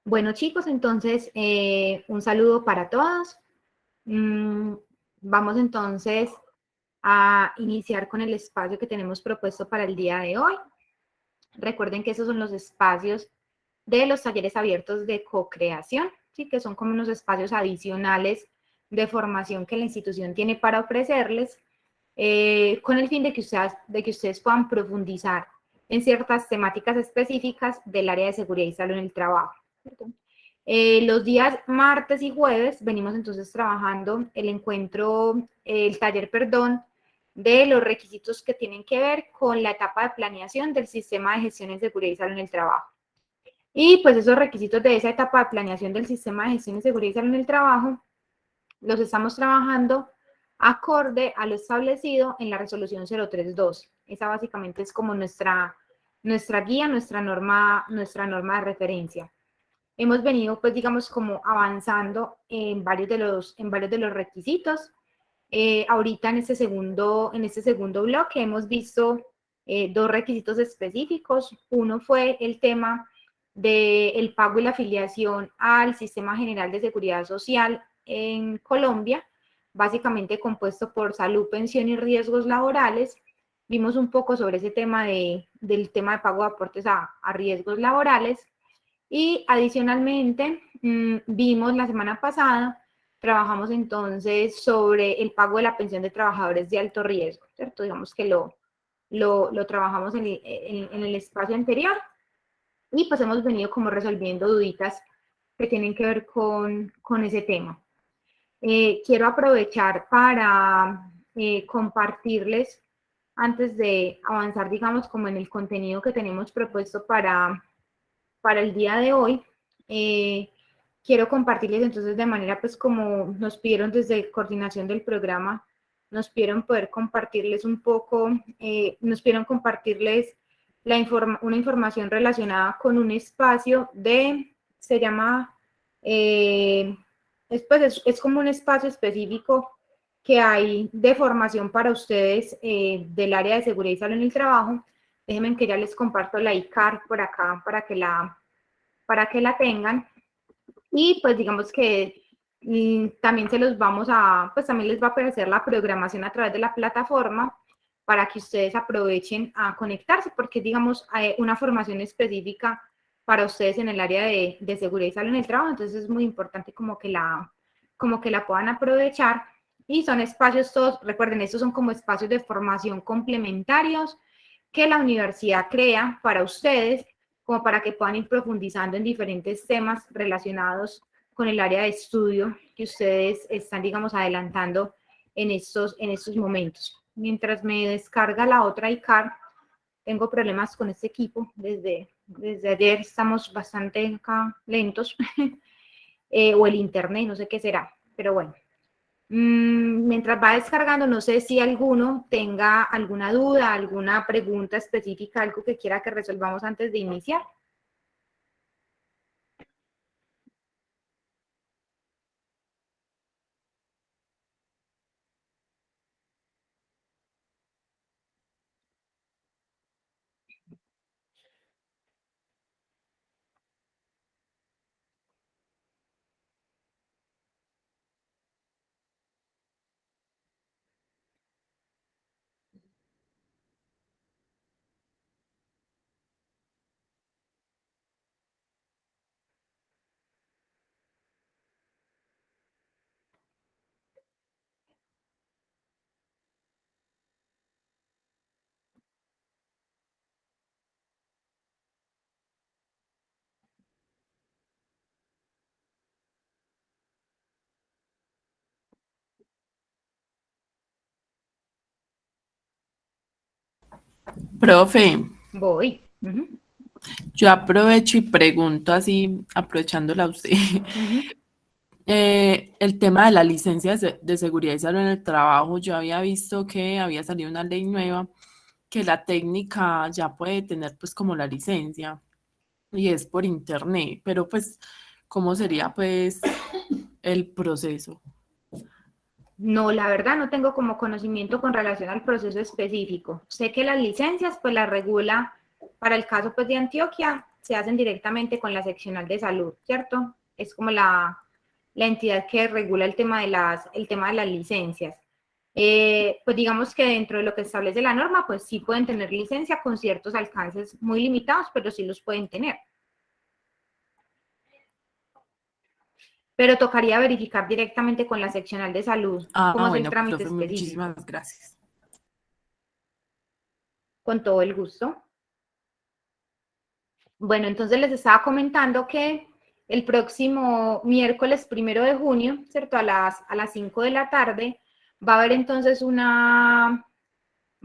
Bueno, chicos, entonces un saludo para todos. Vamos entonces a iniciar con el espacio que tenemos propuesto para el día de hoy. Recuerden que esos son los espacios de los talleres abiertos de co-creación, ¿sí? Que son como unos espacios adicionales de formación que la institución tiene para ofrecerles, con el fin de que ustedes puedan profundizar en ciertas temáticas específicas del área de seguridad y salud en el trabajo. Los días martes y jueves venimos entonces trabajando el taller, de los requisitos que tienen que ver con la etapa de planeación del sistema de gestión en seguridad y salud en el trabajo. Y pues esos requisitos de esa etapa de planeación del sistema de gestión en seguridad y salud en el trabajo los estamos trabajando acorde a lo establecido en la resolución 032. Esa básicamente es como nuestra guía, nuestra norma de referencia. Hemos venido, pues, digamos, como avanzando en varios de los requisitos. Ahorita en este segundo bloque hemos visto dos requisitos específicos. Uno fue el tema del pago y la afiliación al Sistema General de Seguridad Social en Colombia, básicamente compuesto por salud, pensión y riesgos laborales. Vimos un poco sobre ese tema del tema de pago de aportes a riesgos laborales. Y adicionalmente, vimos la semana pasada, trabajamos entonces sobre el pago de la pensión de trabajadores de alto riesgo, ¿cierto? Digamos que lo trabajamos en el espacio anterior y pues hemos venido como resolviendo duditas que tienen que ver con ese tema. Quiero aprovechar para compartirles, antes de avanzar, digamos, como en el contenido que tenemos propuesto para el día de hoy, quiero compartirles entonces de manera, pues, como nos pidieron desde coordinación del programa, nos pidieron poder compartirles un poco, nos pidieron compartirles una información relacionada con un espacio se llama, es como un espacio específico que hay de formación para ustedes del área de seguridad y salud en el trabajo. Déjenme que ya les comparto la ICAR por acá para que la tengan. Y pues digamos que también también les va a aparecer la programación a través de la plataforma para que ustedes aprovechen a conectarse, porque digamos hay una formación específica para ustedes en el área de seguridad y salud en el trabajo, entonces es muy importante como que la puedan aprovechar. Y son espacios todos, recuerden, estos son como espacios de formación complementarios que la universidad crea para ustedes, como para que puedan ir profundizando en diferentes temas relacionados con el área de estudio que ustedes están, digamos, adelantando en estos momentos. Mientras me descarga la otra ICAR, tengo problemas con este equipo. Desde ayer estamos bastante acá lentos, o el internet, no sé qué será, pero bueno. Mientras va descargando, no sé si alguno tenga alguna duda, alguna pregunta específica, algo que quiera que resolvamos antes de iniciar. Profe, Voy. yo aprovecho y pregunto así, aprovechándola a usted, el tema de la licencia de seguridad y salud en el trabajo. Yo había visto que había salido una ley nueva que la técnica ya puede tener pues como la licencia y es por internet, pero pues, ¿cómo sería pues el proceso? No, la verdad no tengo como conocimiento con relación al proceso específico. Sé que las licencias pues las regula, para el caso pues de Antioquia, se hacen directamente con la seccional de salud, ¿cierto? Es como la entidad que regula el tema de las licencias. Pues digamos que dentro de lo que establece la norma, pues sí pueden tener licencia con ciertos alcances muy limitados, pero sí los pueden tener. Pero tocaría verificar directamente con la seccional de salud cómo es el Bueno, trámite profe, específico. muchísimas gracias. Con todo el gusto. Bueno, entonces les estaba comentando que el próximo miércoles 1 de junio, ¿cierto? A las 5 de la tarde, va a haber entonces va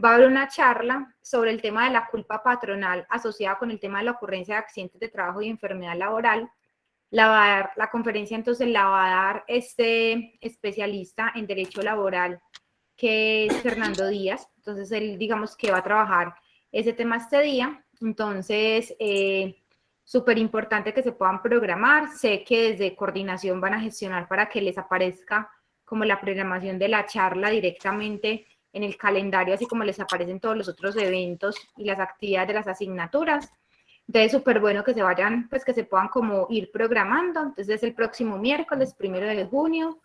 a haber una charla sobre el tema de la culpa patronal asociada con el tema de la ocurrencia de accidentes de trabajo y enfermedad laboral. La conferencia entonces la va a dar este especialista en derecho laboral, que es Fernando Díaz. Entonces él, digamos que va a trabajar ese tema este día. Entonces, súper importante que se puedan programar. Sé que desde coordinación van a gestionar para que les aparezca como la programación de la charla directamente en el calendario, así como les aparecen todos los otros eventos y las actividades de las asignaturas. Entonces, súper bueno que se vayan, pues que se puedan como ir programando. Entonces, es el próximo miércoles, 1 de junio,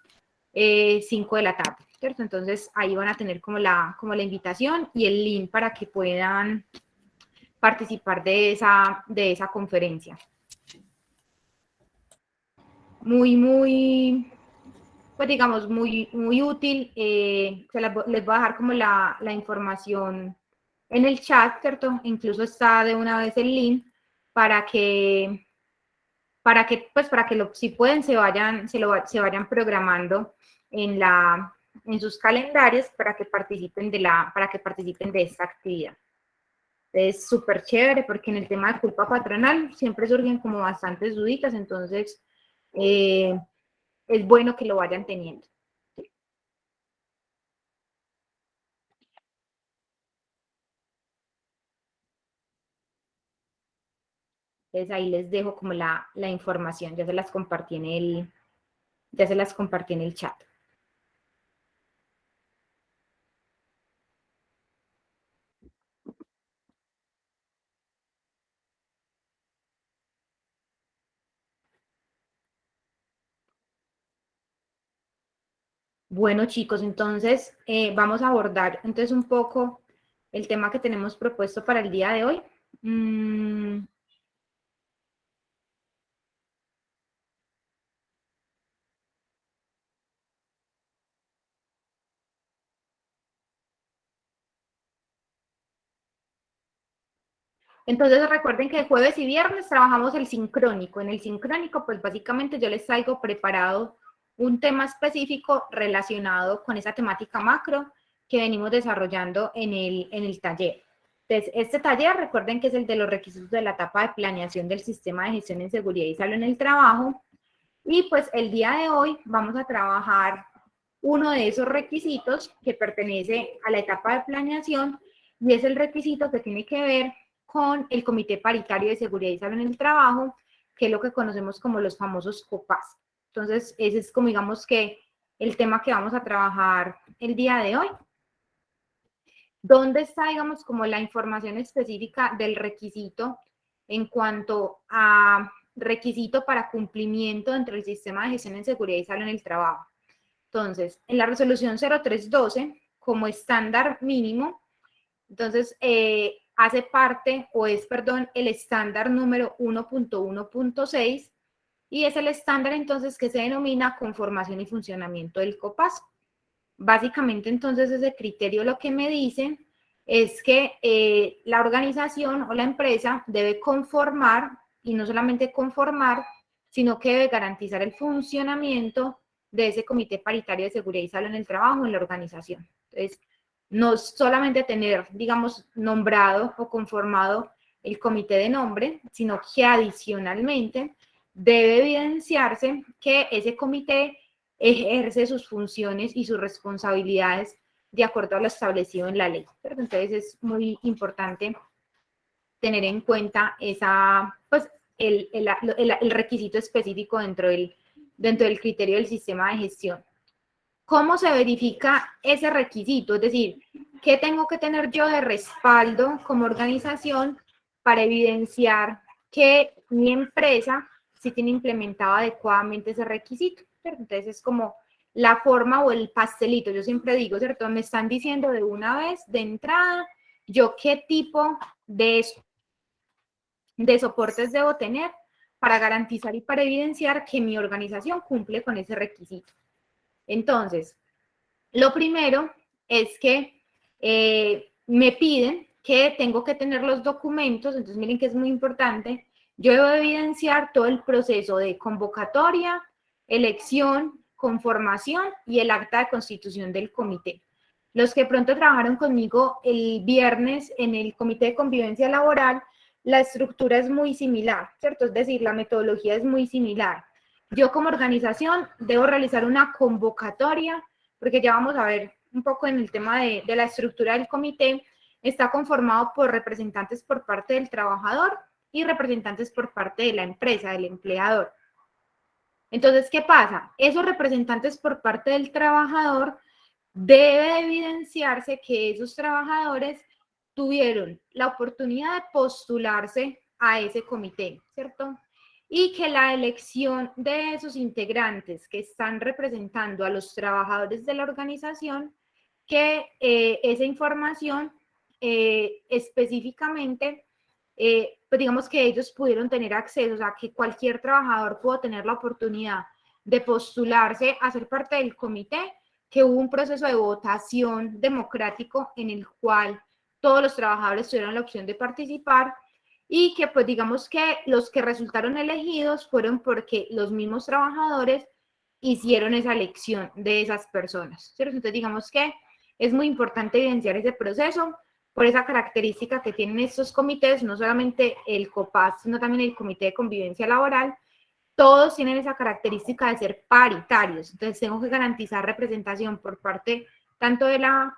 5 de la tarde, ¿cierto? Entonces, ahí van a tener como la invitación y el link para que puedan participar de esa conferencia. Muy, pues digamos, muy útil. Les voy a dejar como la información en el chat, ¿cierto? Incluso está de una vez el link para que si pueden se vayan programando en sus calendarios para que participen de esta actividad. Es súper chévere porque en el tema de culpa patronal siempre surgen como bastantes duditas, entonces es bueno que lo vayan teniendo. Entonces ahí les dejo como la información, ya se las compartí en el chat. Bueno, chicos, entonces vamos a abordar entonces un poco el tema que tenemos propuesto para el día de hoy. Entonces recuerden que jueves y viernes trabajamos el sincrónico. En el sincrónico, pues básicamente yo les traigo preparado un tema específico relacionado con esa temática macro que venimos desarrollando en el taller. Entonces, este taller, recuerden que es el de los requisitos de la etapa de planeación del sistema de gestión en seguridad y salud en el trabajo. Y pues el día de hoy vamos a trabajar uno de esos requisitos que pertenece a la etapa de planeación y es el requisito que tiene que ver con el Comité Paritario de Seguridad y Salud en el Trabajo, que es lo que conocemos como los famosos COPAS. Entonces, ese es como digamos que el tema que vamos a trabajar el día de hoy. ¿Dónde está, digamos, como la información específica del requisito en cuanto a requisito para cumplimiento dentro del sistema de gestión en seguridad y salud en el trabajo? Entonces, en la resolución 0312, como estándar mínimo, entonces hace parte, o es, perdón, el estándar número 1.1.6 y es el estándar entonces que se denomina conformación y funcionamiento del COPAS. Básicamente, entonces, ese criterio lo que me dice es que la organización o la empresa debe conformar, y no solamente conformar, sino que debe garantizar el funcionamiento de ese comité paritario de seguridad y salud en el trabajo en la organización. Entonces, no solamente tener, digamos, nombrado o conformado el comité de nombre, sino que adicionalmente debe evidenciarse que ese comité ejerce sus funciones y sus responsabilidades de acuerdo a lo establecido en la ley. Entonces es muy importante tener en cuenta pues, el requisito específico dentro del criterio del sistema de gestión. ¿Cómo se verifica ese requisito? Es decir, ¿qué tengo que tener yo de respaldo como organización para evidenciar que mi empresa sí tiene implementado adecuadamente ese requisito, ¿cierto? Entonces es como la forma o el pastelito, yo siempre digo, ¿cierto? Me están diciendo de una vez, de entrada, yo qué tipo de soportes debo tener para garantizar y para evidenciar que mi organización cumple con ese requisito. Entonces, lo primero es que me piden que tengo que tener los documentos, entonces miren que es muy importante, yo debo evidenciar todo el proceso de convocatoria, elección, conformación y el acta de constitución del comité. Los que pronto trabajaron conmigo el viernes en el comité de convivencia laboral, la estructura es muy similar, ¿cierto? Es decir, la metodología es muy similar. Yo como organización debo realizar una convocatoria, porque ya vamos a ver un poco en el tema de la estructura del comité, está conformado por representantes por parte del trabajador y representantes por parte de la empresa, del empleador. Entonces, ¿qué pasa? Esos representantes por parte del trabajador debe evidenciarse que esos trabajadores tuvieron la oportunidad de postularse a ese comité, ¿cierto? Y que la elección de esos integrantes que están representando a los trabajadores de la organización, que esa información específicamente, pues digamos que ellos pudieron tener acceso, o sea, que cualquier trabajador pudo tener la oportunidad de postularse a ser parte del comité, que hubo un proceso de votación democrático en el cual todos los trabajadores tuvieron la opción de participar y que pues digamos que los que resultaron elegidos fueron porque los mismos trabajadores hicieron esa elección de esas personas, ¿cierto? Entonces digamos que es muy importante evidenciar ese proceso por esa característica que tienen estos comités, no solamente el COPAS, sino también el Comité de Convivencia Laboral, todos tienen esa característica de ser paritarios. Entonces, tengo que garantizar representación por parte tanto de la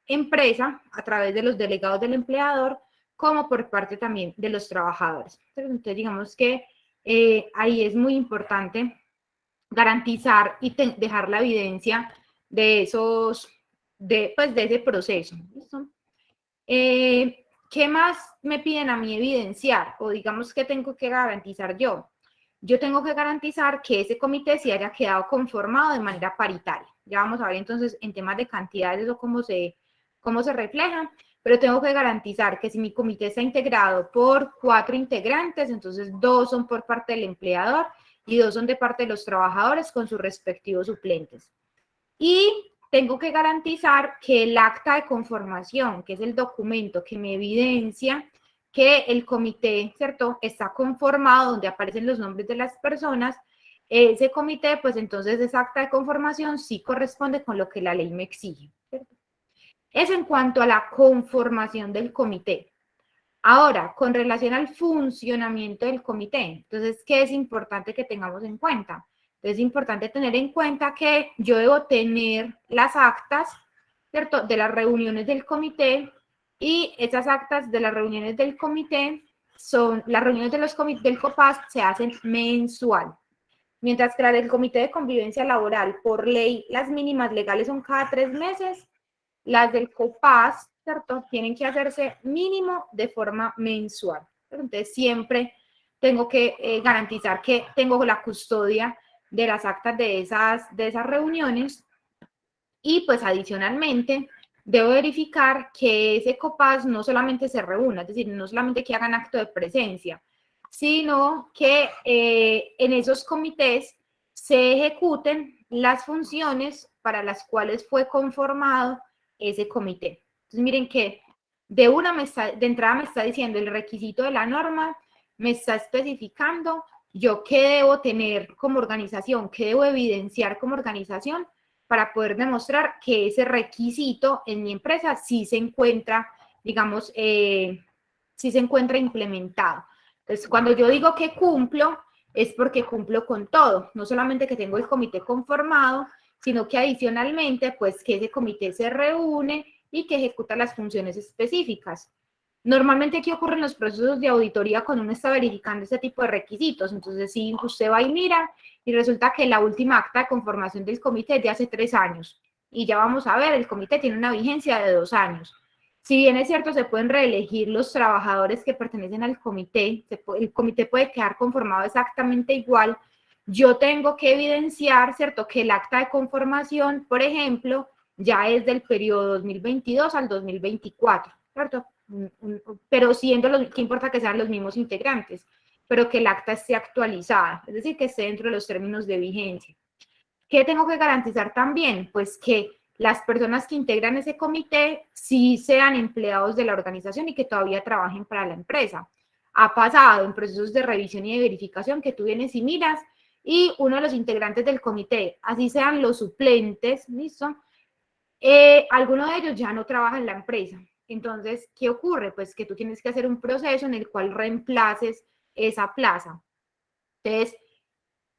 empresa, a través de los delegados del empleador, como por parte también de los trabajadores. Entonces, digamos que ahí es muy importante garantizar y dejar la evidencia de esos, pues, de ese proceso. ¿Listo? ¿Qué más me piden a mí evidenciar? O digamos que tengo que garantizar yo. Yo tengo que garantizar que ese comité se haya quedado conformado de manera paritaria. Ya vamos a ver entonces en temas de cantidades o cómo se refleja, pero tengo que garantizar que si mi comité está integrado por 4 integrantes, entonces 2 son por parte del empleador y 2 son de parte de los trabajadores con sus respectivos suplentes. Y tengo que garantizar que el acta de conformación, que es el documento que me evidencia que el comité, ¿cierto?, está conformado, donde aparecen los nombres de las personas, ese comité, pues entonces esa acta de conformación sí corresponde con lo que la ley me exige, ¿cierto? Eso en cuanto a la conformación del comité. Ahora, con relación al funcionamiento del comité, entonces, ¿qué es importante que tengamos en cuenta? Es importante tener en cuenta que yo debo tener las actas, ¿cierto?, de las reuniones del comité, y esas actas de las reuniones del comité son, las reuniones de los del COPAS se hacen mensual, mientras que la del comité de convivencia laboral, por ley, las mínimas legales son cada 3 meses, las del COPAS, ¿cierto?, tienen que hacerse mínimo de forma mensual. Entonces, siempre tengo que garantizar que tengo la custodia de las actas de esas reuniones y, pues, adicionalmente, debo verificar que ese COPAS no solamente se reúna, es decir, no solamente que hagan acto de presencia, sino que en esos comités se ejecuten las funciones para las cuales fue conformado ese comité. Entonces, miren que de entrada me está diciendo el requisito de la norma, me está especificando yo qué debo tener como organización, qué debo evidenciar como organización para poder demostrar que ese requisito en mi empresa sí se encuentra, digamos, sí se encuentra implementado. Entonces, cuando yo digo que cumplo, es porque cumplo con todo, no solamente que tengo el comité conformado, sino que adicionalmente, pues, que ese comité se reúne y que ejecuta las funciones específicas. Normalmente aquí ocurren los procesos de auditoría cuando uno está verificando este tipo de requisitos. Entonces, si usted va y mira y resulta que la última acta de conformación del comité es de hace 3 años y ya vamos a ver, el comité tiene una vigencia de 2 años. Si bien es cierto, se pueden reelegir los trabajadores que pertenecen al comité, el comité puede quedar conformado exactamente igual, yo tengo que evidenciar, ¿cierto?, que el acta de conformación, por ejemplo, ya es del periodo 2022 al 2024, ¿cierto? Pero siendo ¿qué importa que sean los mismos integrantes? Pero que el acta esté actualizada, es decir, que esté dentro de los términos de vigencia. ¿Qué tengo que garantizar también? Pues que las personas que integran ese comité sí sean empleados de la organización y que todavía trabajen para la empresa. Ha pasado en procesos de revisión y de verificación que tú vienes y miras y uno de los integrantes del comité, así sean los suplentes, ¿listo? Alguno de ellos ya no trabaja en la empresa. Entonces, ¿qué ocurre? Pues que tú tienes que hacer un proceso en el cual reemplaces esa plaza. Entonces,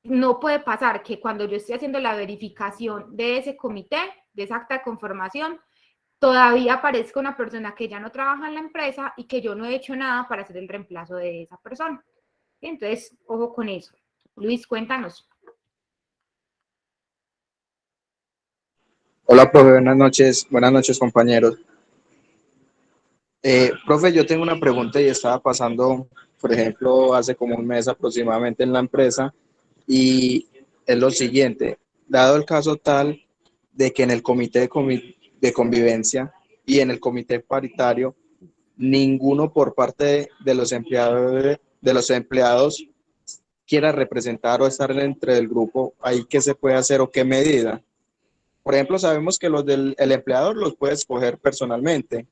no puede pasar que cuando yo esté haciendo la verificación de ese comité, de esa acta de conformación, todavía aparezca una persona que ya no trabaja en la empresa y que yo no he hecho nada para hacer el reemplazo de esa persona. Entonces, ojo con eso. Luis, cuéntanos. Hola, profe, buenas noches, compañeros. Profe, yo tengo una pregunta y estaba pasando, por ejemplo, hace como un mes aproximadamente en la empresa y es lo siguiente, dado el caso tal de que en el comité de convivencia y en el comité paritario, ninguno por parte de los empleados quiera representar o estar dentro del grupo, ¿ahí qué se puede hacer o qué medida? Por ejemplo, sabemos que el empleador los puede escoger personalmente,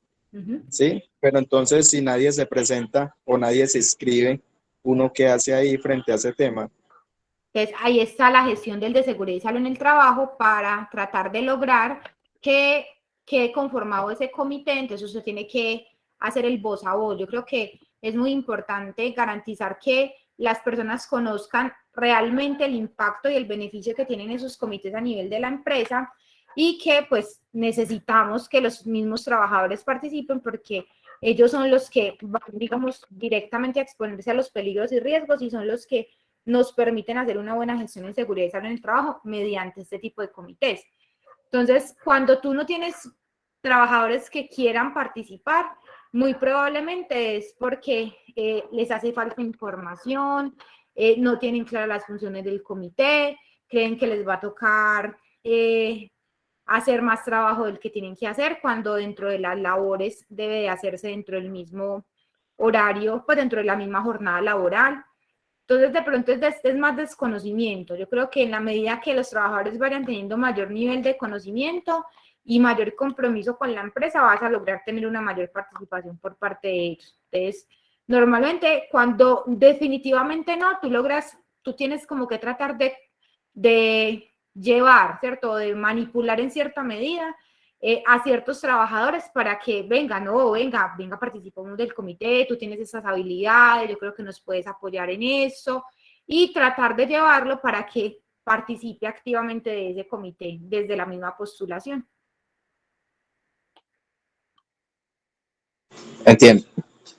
¿sí? Pero entonces, si nadie se presenta o nadie se inscribe, ¿uno qué hace ahí frente a ese tema? Entonces, ahí está la gestión del de seguridad y salud en el trabajo para tratar de lograr que quede conformado ese comité. Entonces, usted tiene que hacer el voz a voz. Yo creo que es muy importante garantizar que las personas conozcan realmente el impacto y el beneficio que tienen esos comités a nivel de la empresa y que pues necesitamos que los mismos trabajadores participen porque ellos son los que van, digamos, directamente a exponerse a los peligros y riesgos y son los que nos permiten hacer una buena gestión en seguridad y salud en el trabajo mediante este tipo de comités. Entonces, cuando tú no tienes trabajadores que quieran participar, muy probablemente es porque les hace falta información, no tienen claras las funciones del comité, creen que les va a tocar hacer más trabajo del que tienen que hacer, cuando dentro de las labores debe de hacerse dentro del mismo horario, pues dentro de la misma jornada laboral. Entonces, de pronto es más desconocimiento. Yo creo que en la medida que los trabajadores vayan teniendo mayor nivel de conocimiento y mayor compromiso con la empresa, vas a lograr tener una mayor participación por parte de ellos. Entonces, normalmente cuando definitivamente no, tú tienes como que tratar de llevar, ¿cierto? De manipular en cierta medida a ciertos trabajadores para que vengan, no, venga, participamos del comité, tú tienes esas habilidades, yo creo que nos puedes apoyar en eso, y tratar de llevarlo para que participe activamente de ese comité desde la misma postulación. Entiendo.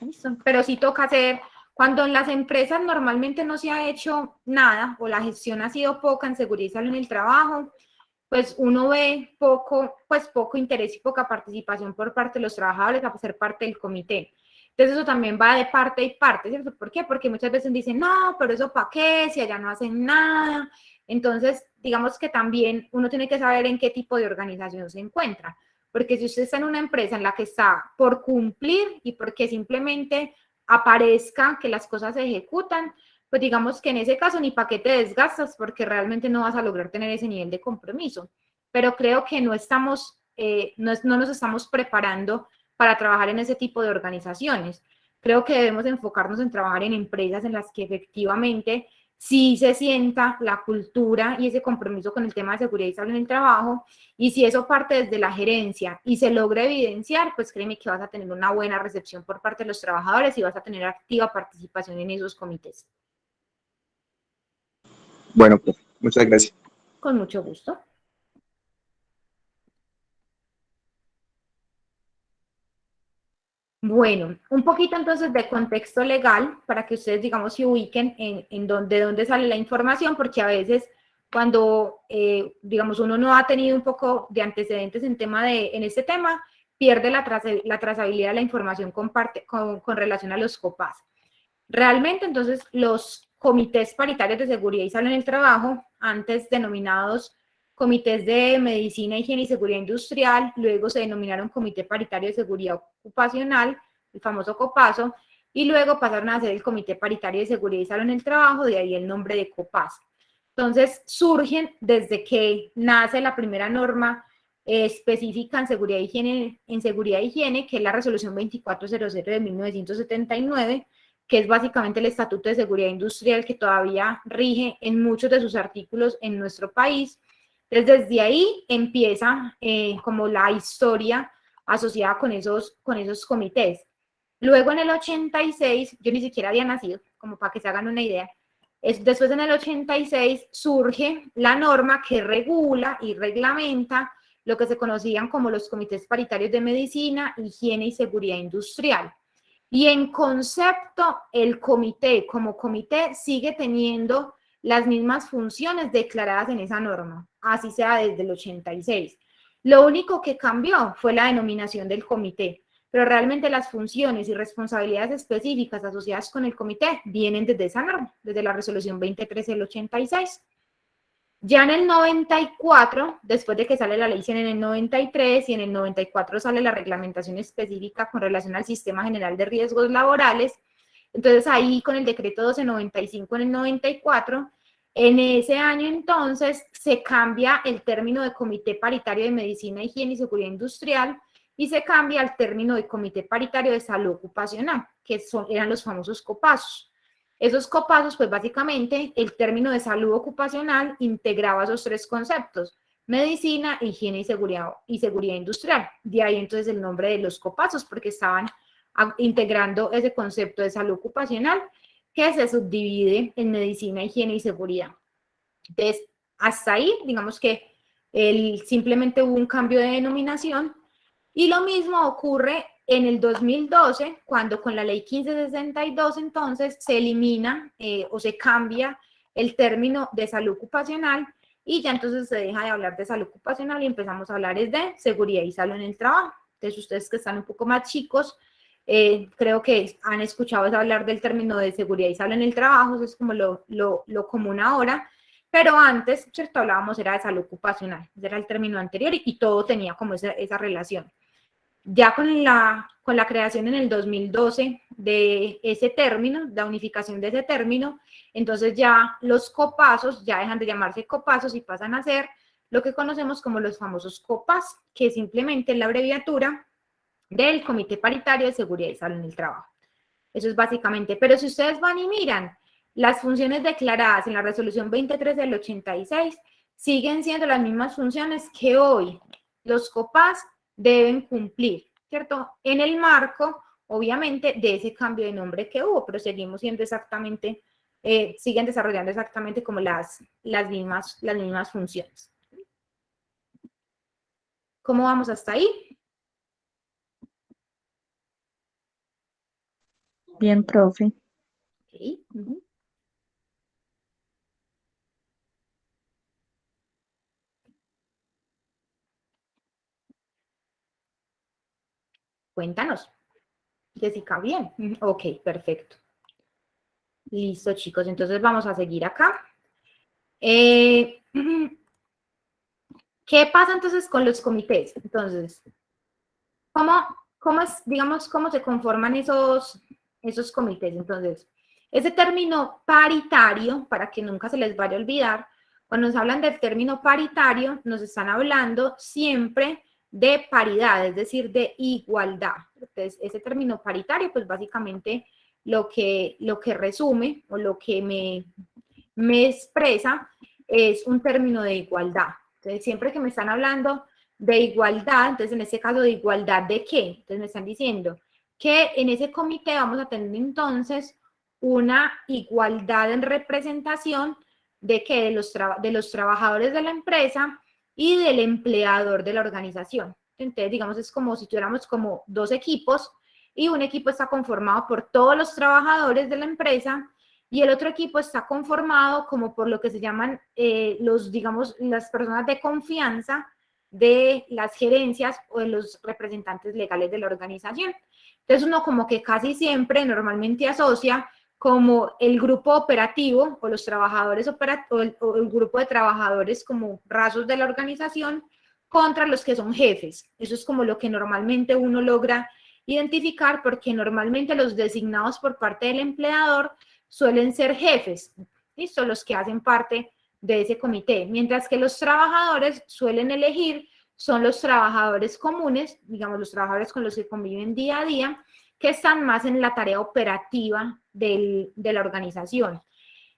¿Listo? Pero sí toca hacer, cuando en las empresas normalmente no se ha hecho nada o la gestión ha sido poca en seguridad y salud en el trabajo, pues uno ve poco interés y poca participación por parte de los trabajadores a ser parte del comité. Entonces eso también va de parte y parte, ¿cierto? ¿Por qué? Porque muchas veces dicen, no, pero eso ¿para qué? Si allá no hacen nada. Entonces, digamos que también uno tiene que saber en qué tipo de organización se encuentra. Porque si usted está en una empresa en la que está por cumplir y porque simplemente aparezca que las cosas se ejecutan, pues digamos que en ese caso ni para qué te desgastas porque realmente no vas a lograr tener ese nivel de compromiso. Pero creo que no nos estamos preparando para trabajar en ese tipo de organizaciones. Creo que debemos enfocarnos en trabajar en empresas en las que efectivamente sí se sienta la cultura y ese compromiso con el tema de seguridad y salud en el trabajo, y si eso parte desde la gerencia y se logra evidenciar, pues créeme que vas a tener una buena recepción por parte de los trabajadores y vas a tener activa participación en esos comités. Bueno, pues, muchas gracias. Con mucho gusto. Bueno, un poquito entonces de contexto legal para que ustedes, digamos, se ubiquen en dónde sale la información, porque a veces cuando, digamos, uno no ha tenido un poco de antecedentes en este tema, pierde la trazabilidad de la información con relación a los COPAS. Realmente, entonces, los comités paritarios de seguridad y salud en el trabajo, antes denominados comités de medicina, higiene y seguridad industrial, luego se denominaron comité paritario de seguridad ocupacional, el famoso COPASO, y luego pasaron a ser el comité paritario de seguridad y salud en el trabajo, de ahí el nombre de COPAS. Entonces, surgen desde que nace la primera norma específica en seguridad e higiene, que es la resolución 2400 de 1979, que es básicamente el Estatuto de Seguridad Industrial que todavía rige en muchos de sus artículos en nuestro país. Entonces, desde ahí empieza como la historia asociada con esos comités. Luego, en el 86, yo ni siquiera había nacido, como para que se hagan una idea. Después, en el 86, surge la norma que regula y reglamenta lo que se conocían como los comités paritarios de medicina, higiene y seguridad industrial. Y en concepto, el comité como comité sigue teniendo las mismas funciones declaradas en esa norma, así sea desde el 86. Lo único que cambió fue la denominación del comité, pero realmente las funciones y responsabilidades específicas asociadas con el comité vienen desde esa norma, desde la resolución 23 del 86. Ya en el 94, después de que sale la ley 100 en el 93 y en el 94 sale la reglamentación específica con relación al Sistema General de Riesgos Laborales, entonces ahí con el decreto 1295 en el 94, en ese año entonces se cambia el término de Comité Paritario de Medicina, Higiene y Seguridad Industrial y se cambia al término de Comité Paritario de Salud Ocupacional, que eran los famosos COPASOS. Esos COPASOS, pues básicamente el término de salud ocupacional integraba esos tres conceptos: medicina, higiene y seguridad industrial. De ahí entonces el nombre de los COPASOS, porque estaban integrando ese concepto de salud ocupacional que se subdivide en medicina, higiene y seguridad. Entonces, hasta ahí, digamos que simplemente hubo un cambio de denominación, y lo mismo ocurre en el 2012, cuando con la ley 1562 entonces se elimina o se cambia el término de salud ocupacional y ya entonces se deja de hablar de salud ocupacional y empezamos a hablar de seguridad y salud en el trabajo. Entonces ustedes que están un poco más chicos, creo que han escuchado hablar del término de seguridad y salud en el trabajo, eso es como lo común ahora, pero antes, ¿cierto? Hablábamos era de salud ocupacional, ese era el término anterior y todo tenía como esa relación. Ya con la creación en el 2012 de ese término, la unificación de ese término, entonces ya los COPASOS ya dejan de llamarse COPASOS y pasan a ser lo que conocemos como los famosos COPAS, que es simplemente la abreviatura del Comité Paritario de Seguridad y Salud en el Trabajo. Eso es básicamente, pero si ustedes van y miran, las funciones declaradas en la resolución 23 del 86 siguen siendo las mismas funciones que hoy los COPAS deben cumplir, ¿cierto? En el marco, obviamente, de ese cambio de nombre que hubo, pero seguimos siendo exactamente, siguen desarrollando exactamente como las mismas funciones. ¿Cómo vamos hasta ahí? Bien, profe. Okay. Cuéntanos, Jessica, bien. Ok, perfecto. Listo, chicos, entonces vamos a seguir acá. ¿Qué pasa entonces con los comités? Entonces, ¿cómo se conforman esos comités? Entonces, ese término paritario, para que nunca se les vaya a olvidar, cuando nos hablan del término paritario, nos están hablando siempre de paridad, es decir, de igualdad. Entonces, ese término paritario, pues básicamente lo que resume o lo que me expresa es un término de igualdad. Entonces, siempre que me están hablando de igualdad, entonces en este caso, ¿de igualdad de qué? Entonces me están diciendo que en ese comité vamos a tener entonces una igualdad en representación de qué, de los trabajadores de la empresa y del empleador de la organización. Entonces, digamos, es como si tuviéramos como dos equipos y un equipo está conformado por todos los trabajadores de la empresa y el otro equipo está conformado como por lo que se llaman digamos, las personas de confianza de las gerencias o de los representantes legales de la organización. Entonces uno como que casi siempre normalmente asocia como el grupo operativo o los trabajadores o el grupo de trabajadores como rasos de la organización contra los que son jefes. Eso es como lo que normalmente uno logra identificar, porque normalmente los designados por parte del empleador suelen ser jefes, ¿listo? Los que hacen parte de ese comité, mientras que los trabajadores suelen elegir son los trabajadores comunes, digamos los trabajadores con los que conviven día a día, que están más en la tarea operativa de la organización.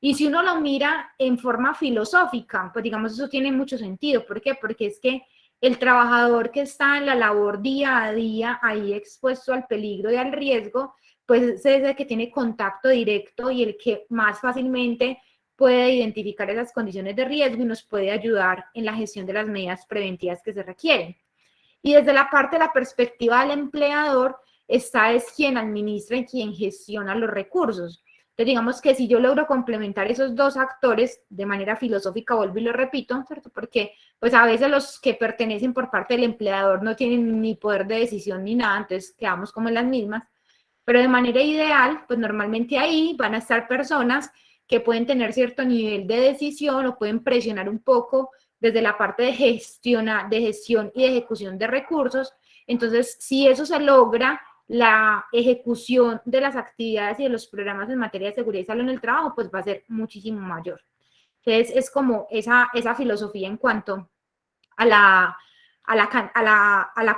Y si uno lo mira en forma filosófica, pues digamos eso tiene mucho sentido. ¿Por qué? Porque es que el trabajador que está en la labor día a día, ahí expuesto al peligro y al riesgo, pues es el que tiene contacto directo y el que más fácilmente puede identificar esas condiciones de riesgo y nos puede ayudar en la gestión de las medidas preventivas que se requieren. Y desde la parte de la perspectiva del empleador, está es quien administra y quien gestiona los recursos. Entonces, digamos que si yo logro complementar esos dos actores de manera filosófica, vuelvo y lo repito, ¿cierto? Porque pues a veces los que pertenecen por parte del empleador no tienen ni poder de decisión ni nada, entonces quedamos como en las mismas. Pero de manera ideal, pues normalmente ahí van a estar personas que pueden tener cierto nivel de decisión o pueden presionar un poco desde la parte de gestión y de ejecución de recursos. Entonces, si eso se logra, la ejecución de las actividades y de los programas en materia de seguridad y salud en el trabajo, pues va a ser muchísimo mayor. Entonces, es como esa filosofía en cuanto a la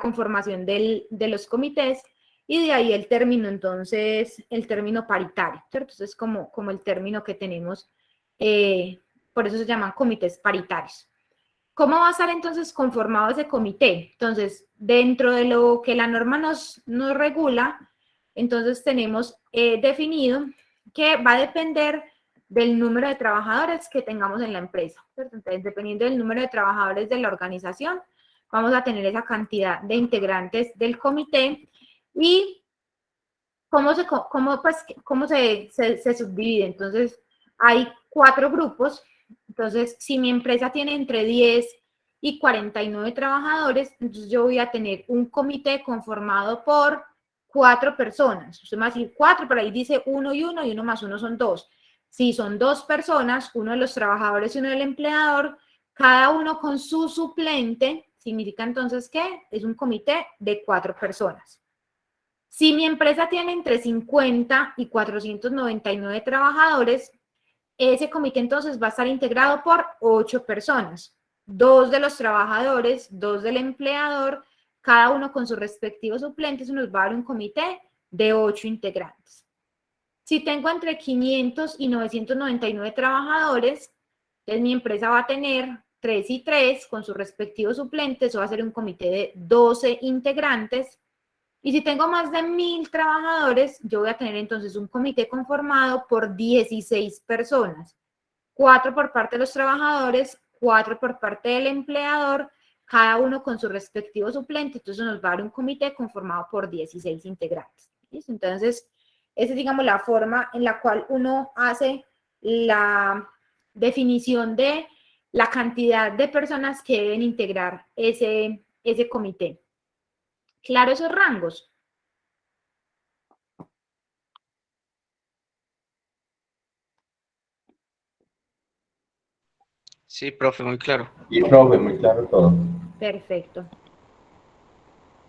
conformación de los comités, y de ahí el término, entonces, el término paritario, ¿cierto? Entonces, como el término que tenemos, por eso se llaman comités paritarios. ¿Cómo va a estar entonces conformado ese comité? Entonces, dentro de lo que la norma nos regula, entonces tenemos definido que va a depender del número de trabajadores que tengamos en la empresa, ¿cierto? Entonces, dependiendo del número de trabajadores de la organización, vamos a tener esa cantidad de integrantes del comité. Y cómo se subdivide. Entonces, hay 4 grupos. Entonces, si mi empresa tiene entre 10 y 49 trabajadores, entonces yo voy a tener un comité conformado por 4 personas. Usted me va a decir 4, pero ahí dice 1 y 1, y 1 más 1 son 2. Si son 2 personas, uno de los trabajadores y uno del empleador, cada uno con su suplente, significa entonces que es un comité de 4 personas. Si mi empresa tiene entre 50 y 499 trabajadores, ese comité entonces va a estar integrado por 8 personas, 2 de los trabajadores, 2 del empleador, cada uno con sus respectivos suplentes, nos va a dar un comité de 8 integrantes. Si tengo entre 500 y 999 trabajadores, entonces mi empresa va a tener 3 y 3 con sus respectivos suplentes, o va a ser un comité de 12 integrantes. Y si tengo más de 1000 trabajadores, yo voy a tener entonces un comité conformado por 16 personas. 4 por parte de los trabajadores, 4 por parte del empleador, cada uno con su respectivo suplente. Entonces nos va a dar un comité conformado por 16 integrantes. ¿Listo? Entonces, esa es, digamos, la forma en la cual uno hace la definición de la cantidad de personas que deben integrar ese comité. ¿Claro esos rangos? Sí, profe, muy claro. Y profe, muy claro todo. Perfecto.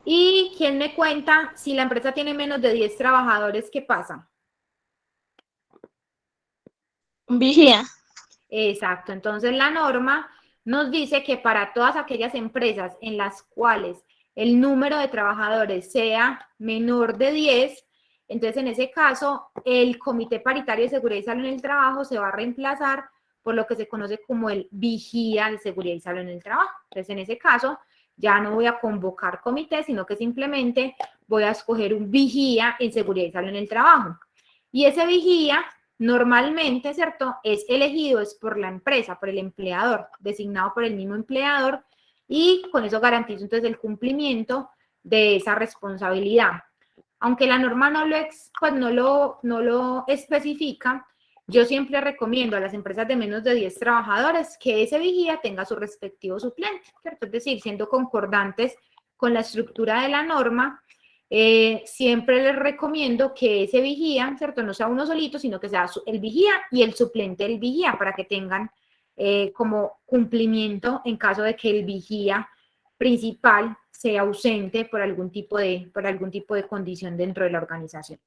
¿Y quién me cuenta si la empresa tiene menos de 10 trabajadores, qué pasa? Vigía. Exacto. Entonces la norma nos dice que para todas aquellas empresas en las cuales el número de trabajadores sea menor de 10, entonces en ese caso el Comité Paritario de Seguridad y Salud en el Trabajo se va a reemplazar por lo que se conoce como el vigía de seguridad y salud en el trabajo. Entonces en ese caso ya no voy a convocar comité, sino que simplemente voy a escoger un vigía en seguridad y salud en el trabajo. Y ese vigía normalmente, ¿cierto?, es elegido es por la empresa, por el empleador, designado por el mismo empleador, y con eso garantizo entonces el cumplimiento de esa responsabilidad. Aunque la norma no lo especifica, Yo siempre recomiendo a las empresas de menos de 10 trabajadores que ese vigía tenga su respectivo suplente, ¿cierto? Es decir, siendo concordantes con la estructura de la norma, siempre les recomiendo que ese vigía, ¿cierto? No sea uno solito, sino que sea el vigía y el suplente del vigía para que tengan como cumplimiento en caso de que el vigía principal sea ausente por algún tipo de condición dentro de la organización.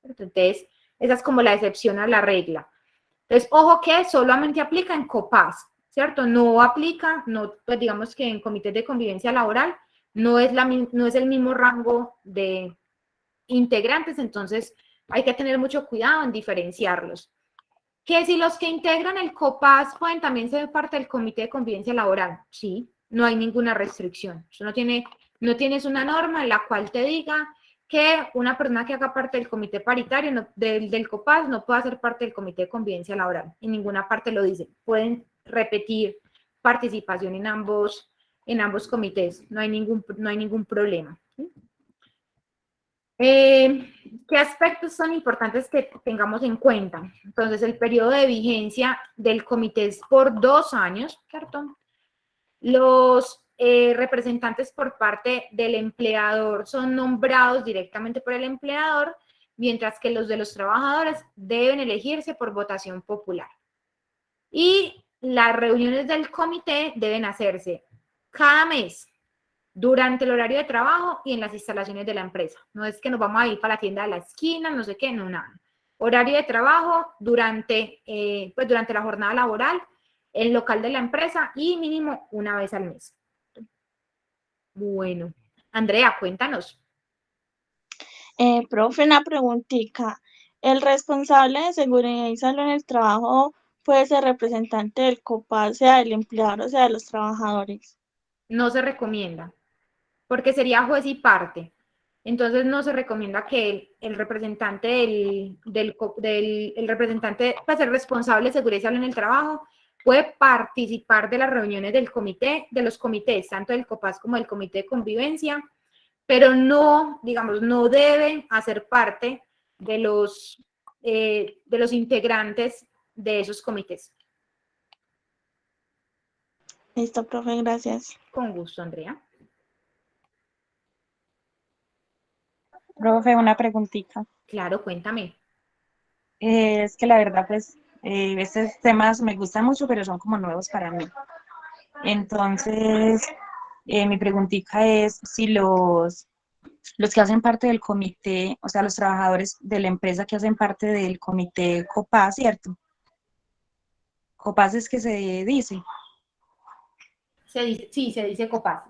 Entonces, esa es como la excepción a la regla. Entonces, ojo que solamente aplica en COPAS, ¿cierto? No aplica, no, pues digamos que en comités de convivencia laboral no es el mismo rango de integrantes, entonces hay que tener mucho cuidado en diferenciarlos. Que si los que integran el COPAS pueden también ser parte del comité de convivencia laboral, sí, no hay ninguna restricción. Eso no tienes una norma en la cual te diga que una persona que haga parte del comité paritario del COPAS no pueda ser parte del comité de convivencia laboral. En ninguna parte lo dice. Pueden repetir participación en ambos comités. No hay ningún problema. ¿Sí? ¿Qué aspectos son importantes que tengamos en cuenta? Entonces, el periodo de vigencia del comité es por 2 años, ¿cierto? Los representantes por parte del empleador son nombrados directamente por el empleador, mientras que los de los trabajadores deben elegirse por votación popular. Y las reuniones del comité deben hacerse cada mes, durante el horario de trabajo y en las instalaciones de la empresa. No es que nos vamos a ir para la tienda de la esquina, no sé qué, no, nada. Horario de trabajo durante la jornada laboral, el local de la empresa y mínimo una vez al mes. Bueno, Andrea, cuéntanos. Profe, una preguntita. ¿El responsable de seguridad y salud en el trabajo puede ser representante del COPAS, sea del empleador o sea de los trabajadores? No se recomienda, porque sería juez y parte. Entonces no se recomienda que el representante el representante, pues el responsable de seguridad y salud en el trabajo, puede participar de las reuniones del comité, de los comités, tanto del COPAS como del comité de convivencia, pero no, digamos, no debe hacer parte de los integrantes de esos comités. Listo, profe, gracias. Con gusto, Andrea. Profe, una preguntita. Claro, cuéntame. Es que la verdad, pues, estos temas me gustan mucho, pero son como nuevos para mí. Entonces, mi preguntita es si los que hacen parte del comité, o sea, los trabajadores de la empresa que hacen parte del comité COPAS, ¿cierto? COPAS es que se dice. Sí, se dice COPAS.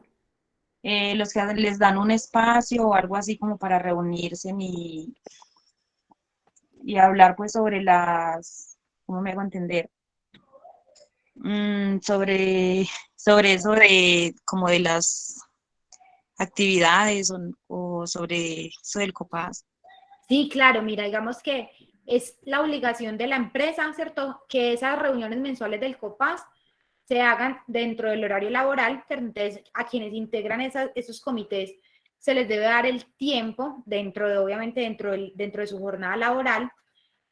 Los que les dan un espacio o algo así como para reunirse y hablar pues sobre ¿cómo me hago entender? Sobre eso de como de las actividades o sobre eso del COPAS. Sí, claro, mira, digamos que es la obligación de la empresa, ¿cierto? Que esas reuniones mensuales del COPAS se hagan dentro del horario laboral, entonces a quienes integran esos comités se les debe dar el tiempo obviamente dentro de su jornada laboral,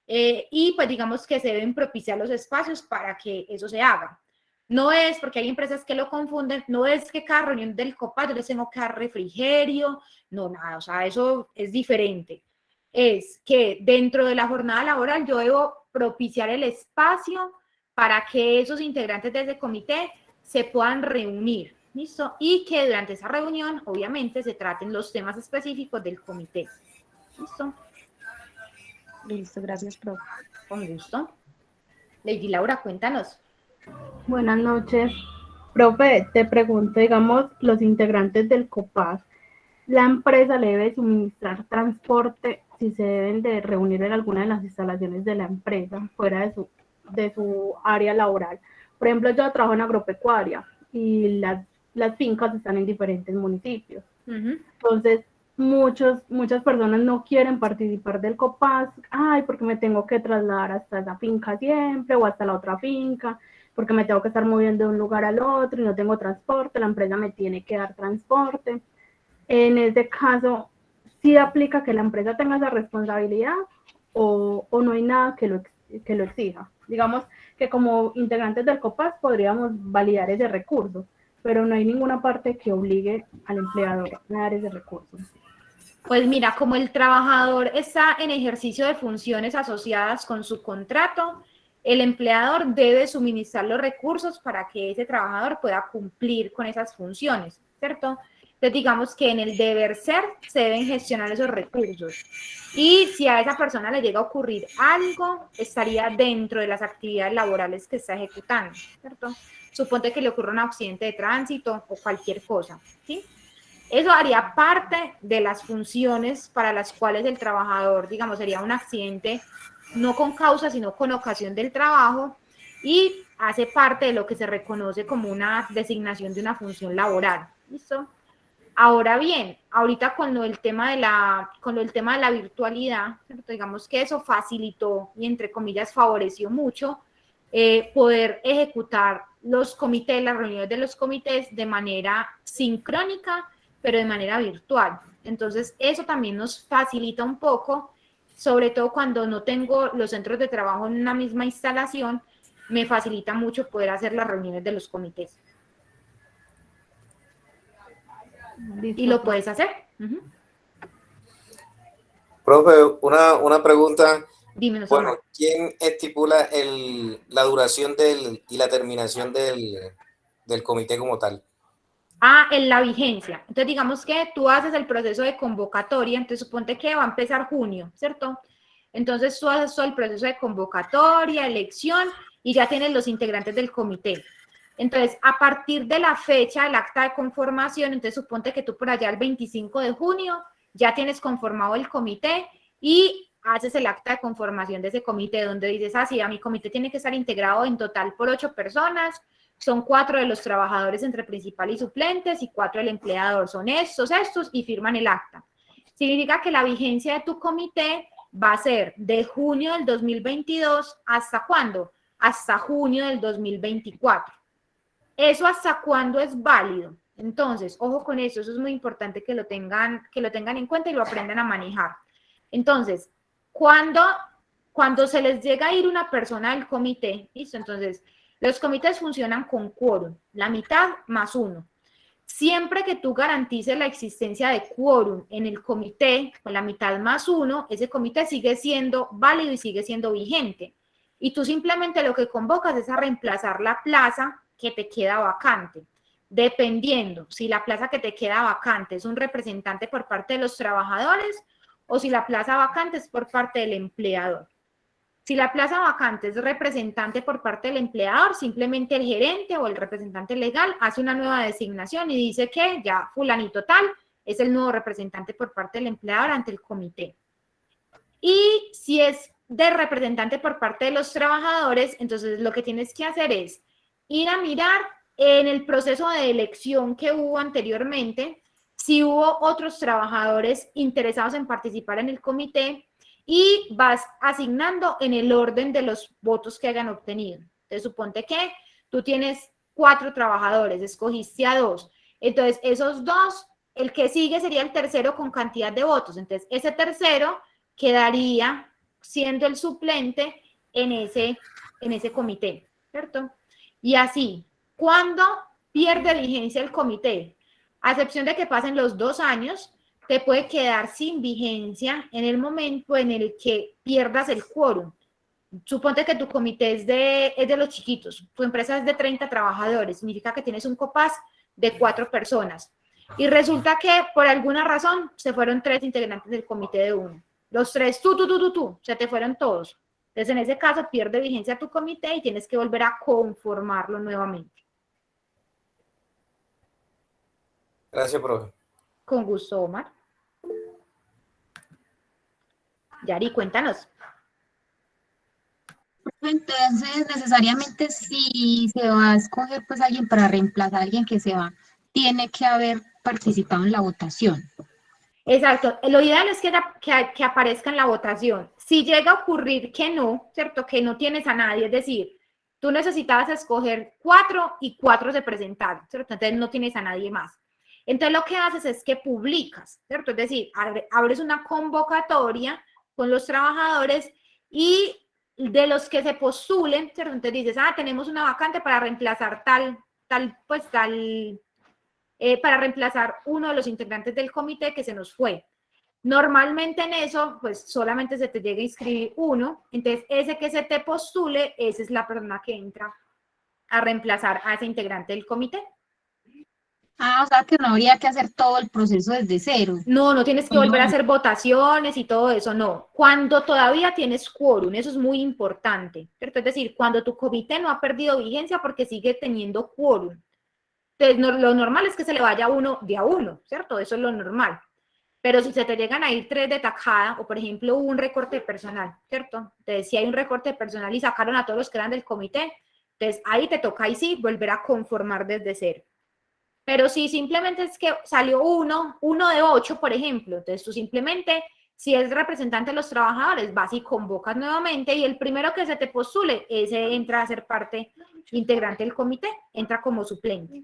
y pues digamos que se deben propiciar los espacios para que eso se haga. No es, porque hay empresas que lo confunden, no es que cada reunión del COPAS yo les tengo que dar refrigerio, no, nada, o sea, eso es diferente. Es que dentro de la jornada laboral yo debo propiciar el espacio para que esos integrantes de ese comité se puedan reunir, ¿listo? Y que durante esa reunión, obviamente, se traten los temas específicos del comité, ¿listo? Listo, gracias, profe. Con gusto. Lady Laura, cuéntanos. Buenas noches. Profe, te pregunto, digamos, los integrantes del COPAS, ¿la empresa le debe suministrar transporte si se deben de reunir en alguna de las instalaciones de la empresa fuera de su área laboral? Por ejemplo, yo trabajo en agropecuaria y las fincas están en diferentes municipios. Entonces, muchas personas no quieren participar del COPAS, porque me tengo que trasladar hasta esa finca siempre o hasta la otra finca, porque me tengo que estar moviendo de un lugar al otro y no tengo transporte, la empresa me tiene que dar transporte. En ese caso, ¿sí aplica que la empresa tenga esa responsabilidad o no hay nada que lo exija. Digamos que como integrantes del COPAS podríamos validar ese recurso, pero no hay ninguna parte que obligue al empleador a dar ese recurso. Pues mira, como el trabajador está en ejercicio de funciones asociadas con su contrato, el empleador debe suministrar los recursos para que ese trabajador pueda cumplir con esas funciones, ¿cierto? Entonces, digamos que en el deber ser se deben gestionar esos recursos. Y si a esa persona le llega a ocurrir algo, estaría dentro de las actividades laborales que está ejecutando, ¿cierto? Suponte que le ocurra un accidente de tránsito o cualquier cosa, ¿sí? Eso haría parte de las funciones para las cuales el trabajador, digamos, sería un accidente no con causa, sino con ocasión del trabajo, y hace parte de lo que se reconoce como una designación de una función laboral. ¿Listo? Ahora bien, ahorita con el tema de la virtualidad, ¿cierto? Digamos que eso facilitó y entre comillas favoreció mucho poder ejecutar los comités, las reuniones de los comités de manera sincrónica, pero de manera virtual. Entonces, eso también nos facilita un poco, sobre todo cuando no tengo los centros de trabajo en una misma instalación, me facilita mucho poder hacer las reuniones de los comités. Listo. Y lo puedes hacer. Profe, una pregunta. Dime, Bueno, ¿quién estipula la duración y la terminación del comité como tal? En la vigencia. Entonces, digamos que tú haces el proceso de convocatoria, entonces suponte que va a empezar junio, ¿cierto? Entonces tú haces todo el proceso de convocatoria, elección, y ya tienes los integrantes del comité. Entonces, a partir de la fecha del acta de conformación, entonces suponte que tú por allá el 25 de junio ya tienes conformado el comité y haces el acta de conformación de ese comité, donde dices, sí, mi comité tiene que estar integrado en total por 8 personas, son 4 de los trabajadores entre principal y suplentes y 4 del empleador, son estos, y firman el acta. Significa que la vigencia de tu comité va a ser de junio del 2022, ¿hasta cuándo? Hasta junio del 2024. ¿Eso hasta cuándo es válido? Entonces, ojo con eso es muy importante que lo tengan en cuenta y lo aprendan a manejar. Entonces, cuando se les llega a ir una persona al comité, ¿listo? Entonces, los comités funcionan con quórum, la mitad más 1. Siempre que tú garantices la existencia de quórum en el comité, con la mitad más 1, ese comité sigue siendo válido y sigue siendo vigente. Y tú simplemente lo que convocas es a reemplazar la plaza que te queda vacante. Dependiendo si la plaza que te queda vacante es un representante por parte de los trabajadores o si la plaza vacante es por parte del empleador. Si la plaza vacante es representante por parte del empleador, simplemente el gerente o el representante legal hace una nueva designación y dice que ya fulanito tal es el nuevo representante por parte del empleador ante el comité. Y si es de representante por parte de los trabajadores, entonces lo que tienes que hacer es ir a mirar en el proceso de elección que hubo anteriormente, si hubo otros trabajadores interesados en participar en el comité, y vas asignando en el orden de los votos que hayan obtenido. Entonces, suponte que tú tienes 4 trabajadores, escogiste a 2. Entonces, esos 2, el que sigue sería el tercero con cantidad de votos. Entonces, ese tercero quedaría siendo el suplente en ese comité, ¿cierto? Y así, ¿cuándo pierde vigencia el comité? A excepción de que pasen los 2 años, te puede quedar sin vigencia en el momento en el que pierdas el quórum. Suponte que tu comité es de los chiquitos, tu empresa es de 30 trabajadores, significa que tienes un COPAS de 4 personas. Y resulta que por alguna razón se fueron 3 integrantes del comité de 1. Los 3, se te fueron todos. Entonces, en ese caso, pierde vigencia tu comité y tienes que volver a conformarlo nuevamente. Gracias, profe. Con gusto, Omar. Yari, cuéntanos. Entonces, necesariamente si se va a escoger pues alguien para reemplazar a alguien que se va, tiene que haber participado en la votación. Exacto. Lo ideal es que aparezca en la votación. Si llega a ocurrir que no, ¿cierto? Que no tienes a nadie, es decir, tú necesitabas escoger 4 y 4 se presentaron, ¿cierto? Entonces no tienes a nadie más. Entonces lo que haces es que publicas, ¿cierto? Es decir, abres una convocatoria con los trabajadores y de los que se postulen, ¿cierto? Entonces dices, tenemos una vacante para reemplazar para reemplazar uno de los integrantes del comité que se nos fue. Normalmente en eso, pues solamente se te llega a inscribir uno, entonces ese que se te postule, esa es la persona que entra a reemplazar a ese integrante del comité. O sea que no habría que hacer todo el proceso desde cero. No tienes que volver a hacer votaciones y todo eso, no. Cuando todavía tienes quórum, eso es muy importante, ¿cierto? Es decir, cuando tu comité no ha perdido vigencia porque sigue teniendo quórum. Entonces, lo normal es que se le vaya uno de a uno, ¿cierto? Eso es lo normal. Pero si se te llegan a ir 3 de tajada, o por ejemplo hubo un recorte personal, ¿cierto? Entonces, si hay un recorte personal y sacaron a todos los que eran del comité, entonces ahí te toca, ahí sí, volver a conformar desde cero. Pero si simplemente es que salió uno de 8, por ejemplo, entonces tú simplemente, si es representante de los trabajadores, vas y convocas nuevamente y el primero que se te postule, ese entra a ser parte integrante del comité, entra como suplente.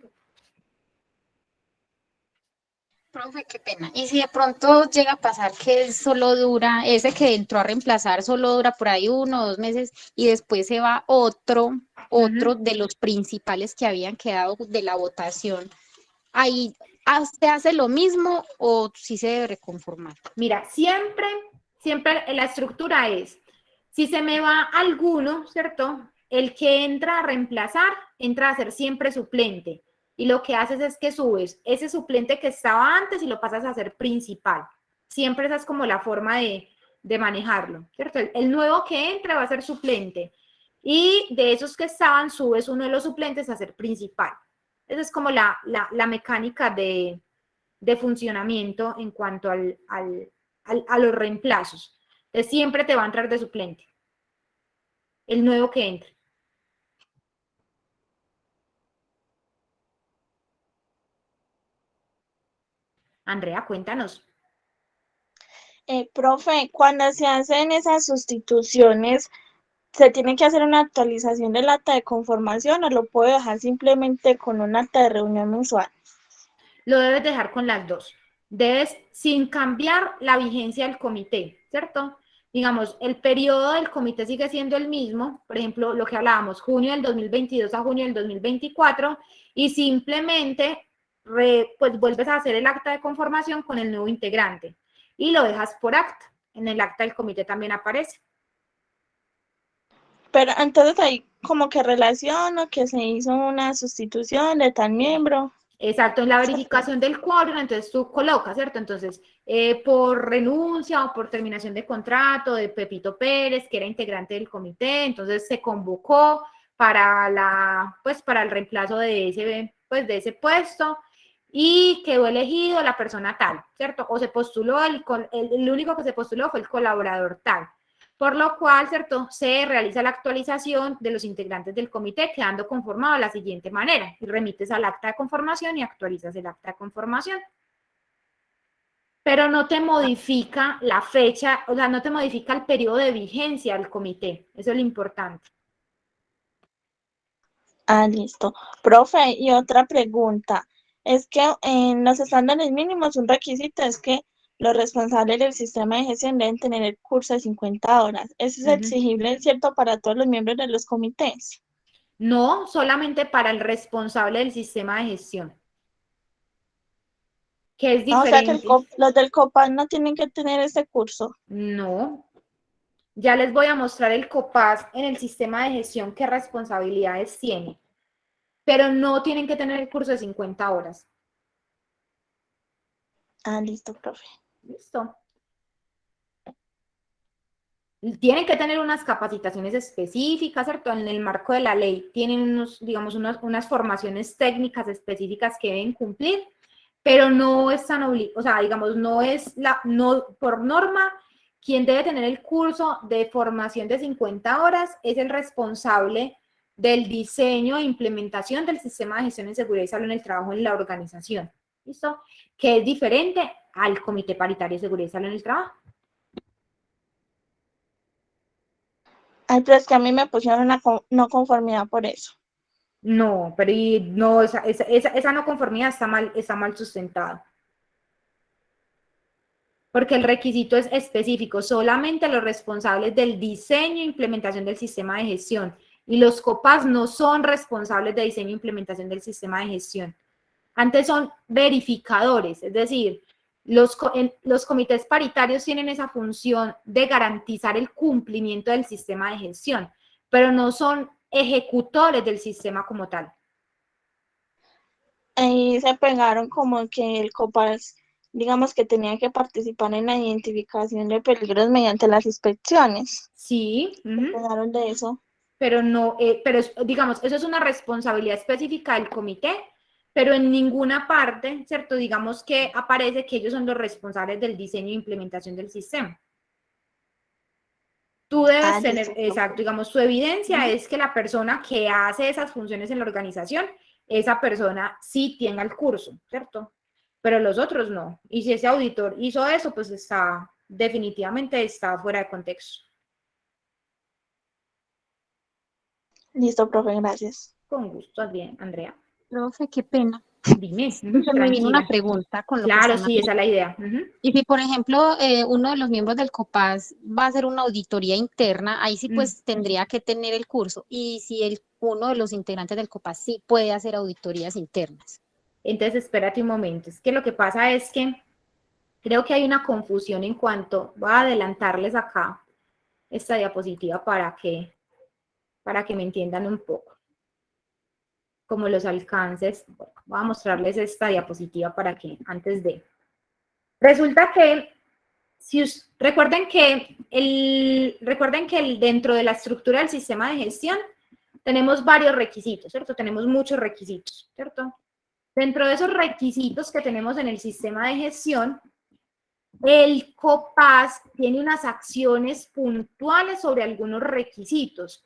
Profe, qué pena. Y si de pronto llega a pasar que solo dura, ese que entró a reemplazar solo dura por ahí 1 o 2 meses y después se va otro de los principales que habían quedado de la votación, ¿ahí se hace lo mismo o sí se debe reconformar? Mira, siempre la estructura es, si se me va alguno, ¿cierto? El que entra a reemplazar, entra a ser siempre suplente. Y lo que haces es que subes ese suplente que estaba antes y lo pasas a ser principal. Siempre esa es como la forma de manejarlo, ¿cierto? El nuevo que entre va a ser suplente. Y de esos que estaban, subes uno de los suplentes a ser principal. Esa es como la mecánica de funcionamiento en cuanto a los reemplazos. Entonces, siempre te va a entrar de suplente. El nuevo que entre. Andrea, cuéntanos. Profe, cuando se hacen esas sustituciones, ¿se tiene que hacer una actualización del acta de conformación o lo puedo dejar simplemente con un acta de reunión mensual? Lo debes dejar con las dos. Debes, sin cambiar la vigencia del comité, ¿cierto? Digamos, el periodo del comité sigue siendo el mismo, por ejemplo, lo que hablábamos, junio del 2022 a junio del 2024, y simplemente pues vuelves a hacer el acta de conformación con el nuevo integrante y lo dejas por acta. En el acta del comité también aparece. Pero entonces ahí como que relaciono que se hizo una sustitución de tal miembro. Exacto, en la verificación del quórum, entonces tú colocas, ¿cierto? Entonces, por renuncia o por terminación de contrato de Pepito Pérez, que era integrante del comité, entonces se convocó para para el reemplazo de ese puesto y quedó elegido la persona tal, ¿cierto? O se postuló, el único que se postuló fue el colaborador tal. Por lo cual, ¿cierto? Se realiza la actualización de los integrantes del comité, quedando conformado de la siguiente manera. Y remites al acta de conformación y actualizas el acta de conformación. Pero no te modifica la fecha, o sea, no te modifica el periodo de vigencia del comité. Eso es lo importante. Listo. Profe, y otra pregunta. Es que en los estándares mínimos un requisito es que los responsables del sistema de gestión deben tener el curso de 50 horas. ¿Eso es exigible, cierto, para todos los miembros de los comités? No, solamente para el responsable del sistema de gestión. Que es diferente. O sea que los del COPAS no tienen que tener ese curso. No. Ya les voy a mostrar el COPAS en el sistema de gestión qué responsabilidades tiene. Pero no tienen que tener el curso de 50 horas. Listo, profe. Listo. Tienen que tener unas capacitaciones específicas, ¿cierto? En el marco de la ley tienen unas formaciones técnicas específicas que deben cumplir, pero no están obligados, o sea, digamos, por norma, quien debe tener el curso de formación de 50 horas es el responsable del diseño e implementación del sistema de gestión en seguridad y salud en el trabajo en la organización. ¿Listo? Que es diferente al Comité Paritario de Seguridad y Salud en el Trabajo. Pero es que a mí me pusieron una no conformidad por eso. No, pero no, esa no conformidad está mal sustentada. porque el requisito es específico, solamente los responsables del diseño e implementación del sistema de gestión. Y los COPAS no son responsables de diseño e implementación del sistema de gestión. Antes son verificadores, es decir, los comités paritarios tienen esa función de garantizar el cumplimiento del sistema de gestión, pero no son ejecutores del sistema como tal. Ahí se pegaron como que el COPAS, digamos que tenía que participar en la identificación de peligros mediante las inspecciones. Sí, Se pegaron de eso. pero no, digamos, eso es una responsabilidad específica del comité, pero en ninguna parte, ¿cierto? Digamos que aparece que ellos son los responsables del diseño e implementación del sistema. Tú debes tener, exacto, digamos, su evidencia es que la persona que hace esas funciones en la organización, esa persona sí tenga el curso, ¿cierto? Pero los otros no. Y si ese auditor hizo eso, pues definitivamente está fuera de contexto. Listo, profe, gracias. Con gusto, bien, Andrea. Profe, qué pena. Dime, Se me vino tranquila. una pregunta con lo que Claro, están sí, esa hablando. es la idea. Y si, por ejemplo, uno de los miembros del COPAS va a hacer una auditoría interna, ahí sí pues tendría que tener el curso. Y si uno de los integrantes del COPAS sí puede hacer auditorías internas. Entonces, espérate un momento. Es que lo que pasa es que creo que hay una confusión en cuanto, voy a adelantarles acá esta diapositiva para que me entiendan un poco. Como los alcances, bueno, voy a mostrarles esta diapositiva para que, antes de. Resulta que, recuerden que dentro de la estructura del sistema de gestión tenemos varios requisitos, ¿cierto? Tenemos muchos requisitos, ¿cierto? Dentro de esos requisitos que tenemos en el sistema de gestión, el COPAS tiene unas acciones puntuales sobre algunos requisitos.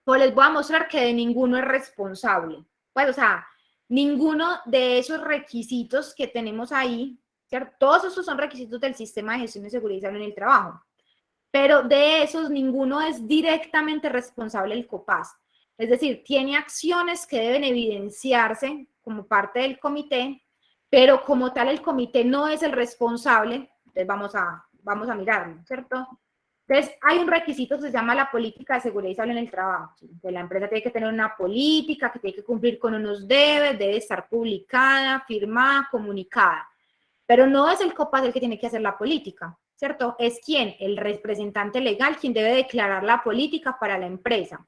Pues les voy a mostrar que de ninguno es responsable. Pues, o sea, ninguno de esos requisitos que tenemos ahí, ¿cierto? Todos esos son requisitos del sistema de gestión de seguridad y salud en el trabajo. Pero de esos, ninguno es directamente responsable del COPAS. Es decir, tiene acciones que deben evidenciarse como parte del comité, pero como tal el comité no es el responsable. Entonces vamos a mirarlo, ¿cierto? Entonces, hay un requisito que se llama la política de seguridad y salud en el trabajo. Entonces, la empresa tiene que tener una política que tiene que cumplir con unos deberes, debe estar publicada, firmada, comunicada. Pero no es el COPAS el que tiene que hacer la política, ¿cierto? Es quien, el representante legal, quien debe declarar la política para la empresa.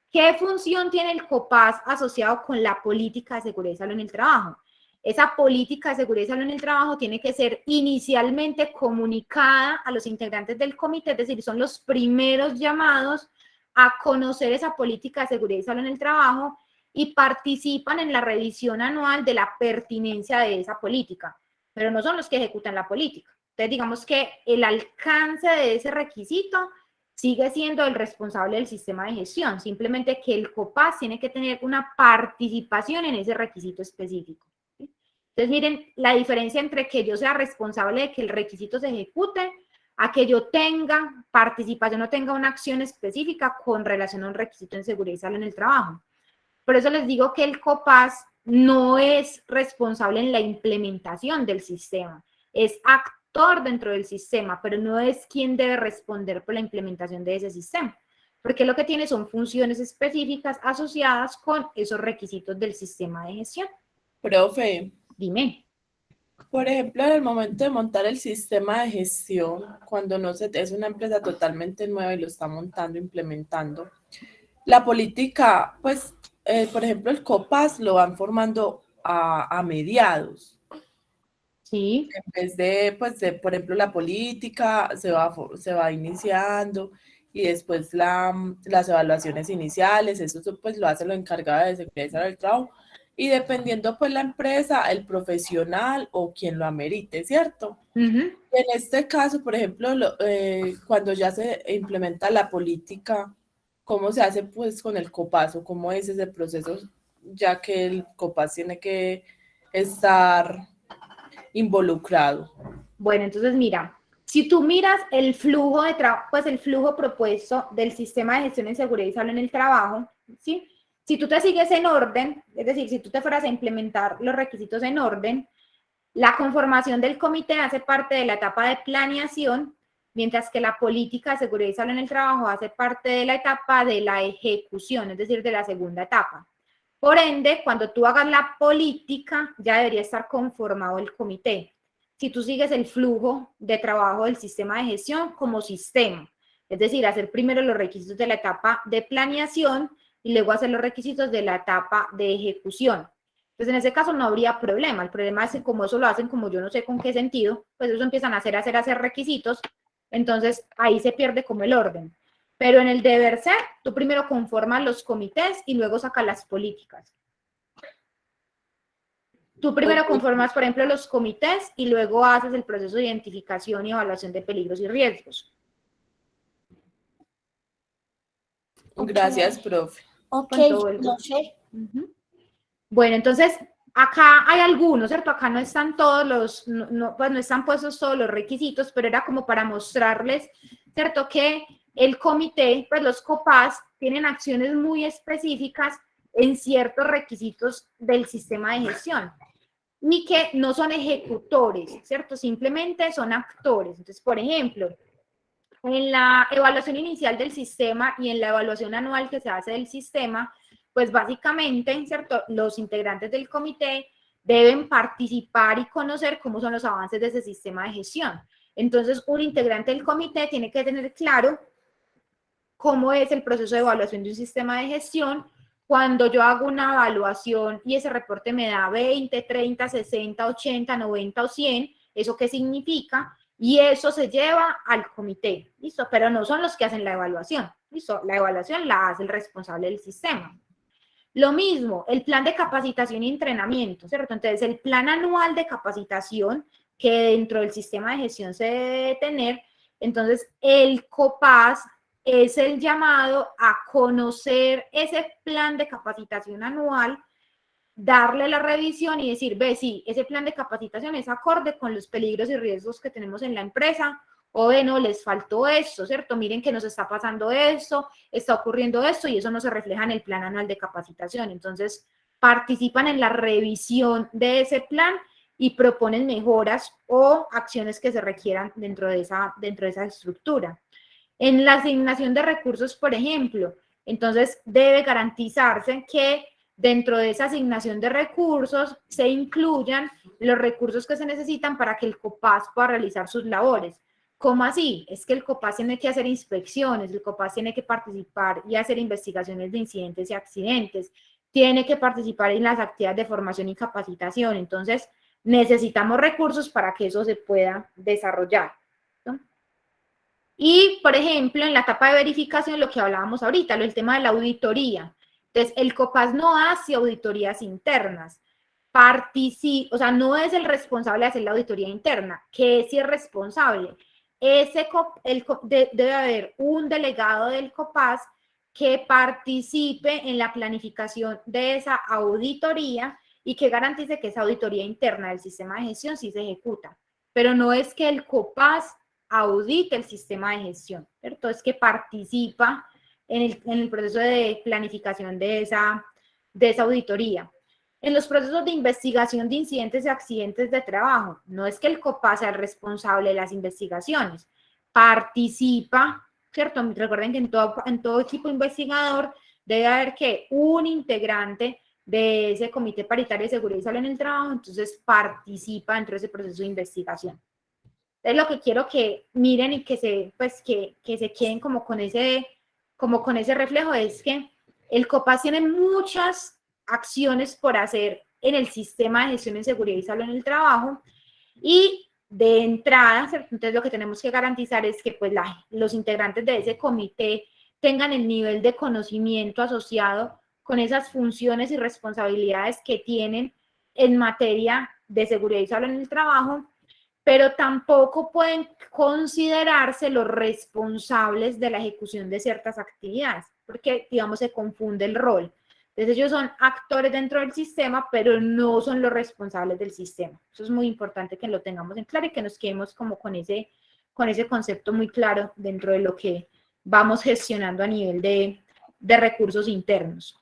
¿Qué función tiene el COPAS asociado con la política de seguridad y salud en el trabajo? Esa política de seguridad y salud en el trabajo tiene que ser inicialmente comunicada a los integrantes del comité, es decir, son los primeros llamados a conocer esa política de seguridad y salud en el trabajo y participan en la revisión anual de la pertinencia de esa política, pero no son los que ejecutan la política. Entonces, digamos que el alcance de ese requisito sigue siendo el responsable del sistema de gestión, simplemente que el COPAS tiene que tener una participación en ese requisito específico. Entonces, miren la diferencia entre que yo sea responsable de que el requisito se ejecute a que yo tenga participación o tenga una acción específica con relación a un requisito en seguridad y salud en el trabajo. Por eso les digo que el COPAS no es responsable en la implementación del sistema, es actor dentro del sistema, pero no es quien debe responder por la implementación de ese sistema, porque lo que tiene son funciones específicas asociadas con esos requisitos del sistema de gestión. Profe, Dime. por ejemplo, en el momento de montar el sistema de gestión, cuando no es una empresa totalmente nueva y lo está montando, implementando, la política, pues, por ejemplo, el COPAS lo van formando a mediados. Sí. En vez de, pues, por ejemplo, la política se va iniciando y después las evaluaciones iniciales, eso pues lo hace lo encargado de seguridad y salud del trabajo. Y dependiendo pues la empresa, el profesional o quien lo amerite, ¿cierto? En este caso, por ejemplo, cuando ya se implementa la política, ¿cómo se hace pues con el COPAS o cómo es ese proceso ya que el COPAS tiene que estar involucrado? Bueno, entonces mira, si tú miras el flujo de trabajo, pues el flujo propuesto del sistema de gestión en seguridad y salud en el trabajo, ¿sí? Si tú te sigues en orden, es decir, si tú te fueras a implementar los requisitos en orden, La conformación del comité hace parte de la etapa de planeación, mientras que la política de seguridad y salud en el trabajo hace parte de la etapa de la ejecución, es decir, de la segunda etapa. Por ende, cuando tú hagas la política, ya debería estar conformado el comité. Si tú sigues el flujo de trabajo del sistema de gestión como sistema, es decir, hacer primero los requisitos de la etapa de planeación y luego hacer los requisitos de la etapa de ejecución. Entonces, en ese caso no habría problema. El problema es que como eso lo hacen, como yo no sé con qué sentido, pues eso empiezan a hacer requisitos, entonces ahí se pierde como el orden. Pero en el deber ser, tú primero conformas los comités y luego sacas las políticas. Tú primero conformas, por ejemplo, los comités y luego haces el proceso de identificación y evaluación de peligros y riesgos. Gracias, profe. Ok, Con todo el gusto. profe. Bueno, entonces, acá hay algunos, ¿cierto? Acá no están todos los, pues no están puestos todos los requisitos, pero era como para mostrarles, ¿cierto? Que el comité, pues los COPAS, tienen acciones muy específicas en ciertos requisitos del sistema de gestión y que no son ejecutores, ¿cierto? Simplemente son actores. Entonces, por ejemplo, en la evaluación inicial del sistema y en la evaluación anual que se hace del sistema, pues básicamente, ¿cierto? Los integrantes del comité deben participar y conocer cómo son los avances de ese sistema de gestión. Entonces, un integrante del comité tiene que tener claro cómo es el proceso de evaluación de un sistema de gestión. Cuando yo hago una evaluación y ese reporte me da 20, 30, 60, 80, 90 o 100, ¿eso qué significa? Y eso se lleva al comité, ¿listo? Pero no son los que hacen la evaluación, ¿listo? La evaluación la hace el responsable del sistema. Lo mismo, el plan de capacitación y entrenamiento, ¿cierto? Entonces, el plan anual de capacitación que dentro del sistema de gestión se debe tener, entonces el COPAS es el llamado a conocer ese plan de capacitación anual, darle la revisión y decir, ve, sí, ese plan de capacitación es acorde con los peligros y riesgos que tenemos en la empresa, o ve, no, les faltó esto, ¿cierto? Miren que nos está pasando esto, está ocurriendo esto, y eso no se refleja en el plan anual de capacitación. Entonces, participan en la revisión de ese plan y proponen mejoras o acciones que se requieran dentro de esa estructura. En la asignación de recursos, por ejemplo, entonces debe garantizarse que dentro de esa asignación de recursos se incluyan los recursos que se necesitan para que el COPAS pueda realizar sus labores. ¿Cómo así? Es que el COPAS tiene que hacer inspecciones, el COPAS tiene que participar y hacer investigaciones de incidentes y accidentes, tiene que participar en las actividades de formación y capacitación. Entonces, necesitamos recursos para que eso se pueda desarrollar, ¿no? Y, por ejemplo, en la etapa de verificación, lo que hablábamos ahorita, el tema de la auditoría. Entonces, el COPAS no hace auditorías internas, o sea, no es el responsable de hacer la auditoría interna, que sí es responsable. Debe haber un delegado del COPAS que participe en la planificación de esa auditoría y que garantice que esa auditoría interna del sistema de gestión sí se ejecuta. Pero no es que el COPAS audite el sistema de gestión, ¿cierto? Es que participa en el proceso de planificación de esa auditoría. En los procesos de investigación de incidentes y accidentes de trabajo, no es que el COPAS sea el responsable de las investigaciones, participa, ¿cierto? Recuerden que en todo equipo investigador debe haber que un integrante de ese comité paritario de seguridad y salud en el trabajo, entonces participa dentro de ese proceso de investigación. Entonces, lo que quiero que miren y que se queden como con ese reflejo es que el COPAS tiene muchas acciones por hacer en el sistema de gestión en seguridad y salud en el trabajo, y de entrada, ¿cierto? Entonces lo que tenemos que garantizar es que pues los integrantes de ese comité tengan el nivel de conocimiento asociado con esas funciones y responsabilidades que tienen en materia de seguridad y salud en el trabajo, pero tampoco pueden considerarse los responsables de la ejecución de ciertas actividades, porque, digamos, se confunde el rol. Entonces, ellos son actores dentro del sistema, pero no son los responsables del sistema. Eso es muy importante que lo tengamos en claro y que nos quedemos como con ese concepto muy claro dentro de lo que vamos gestionando a nivel de recursos internos.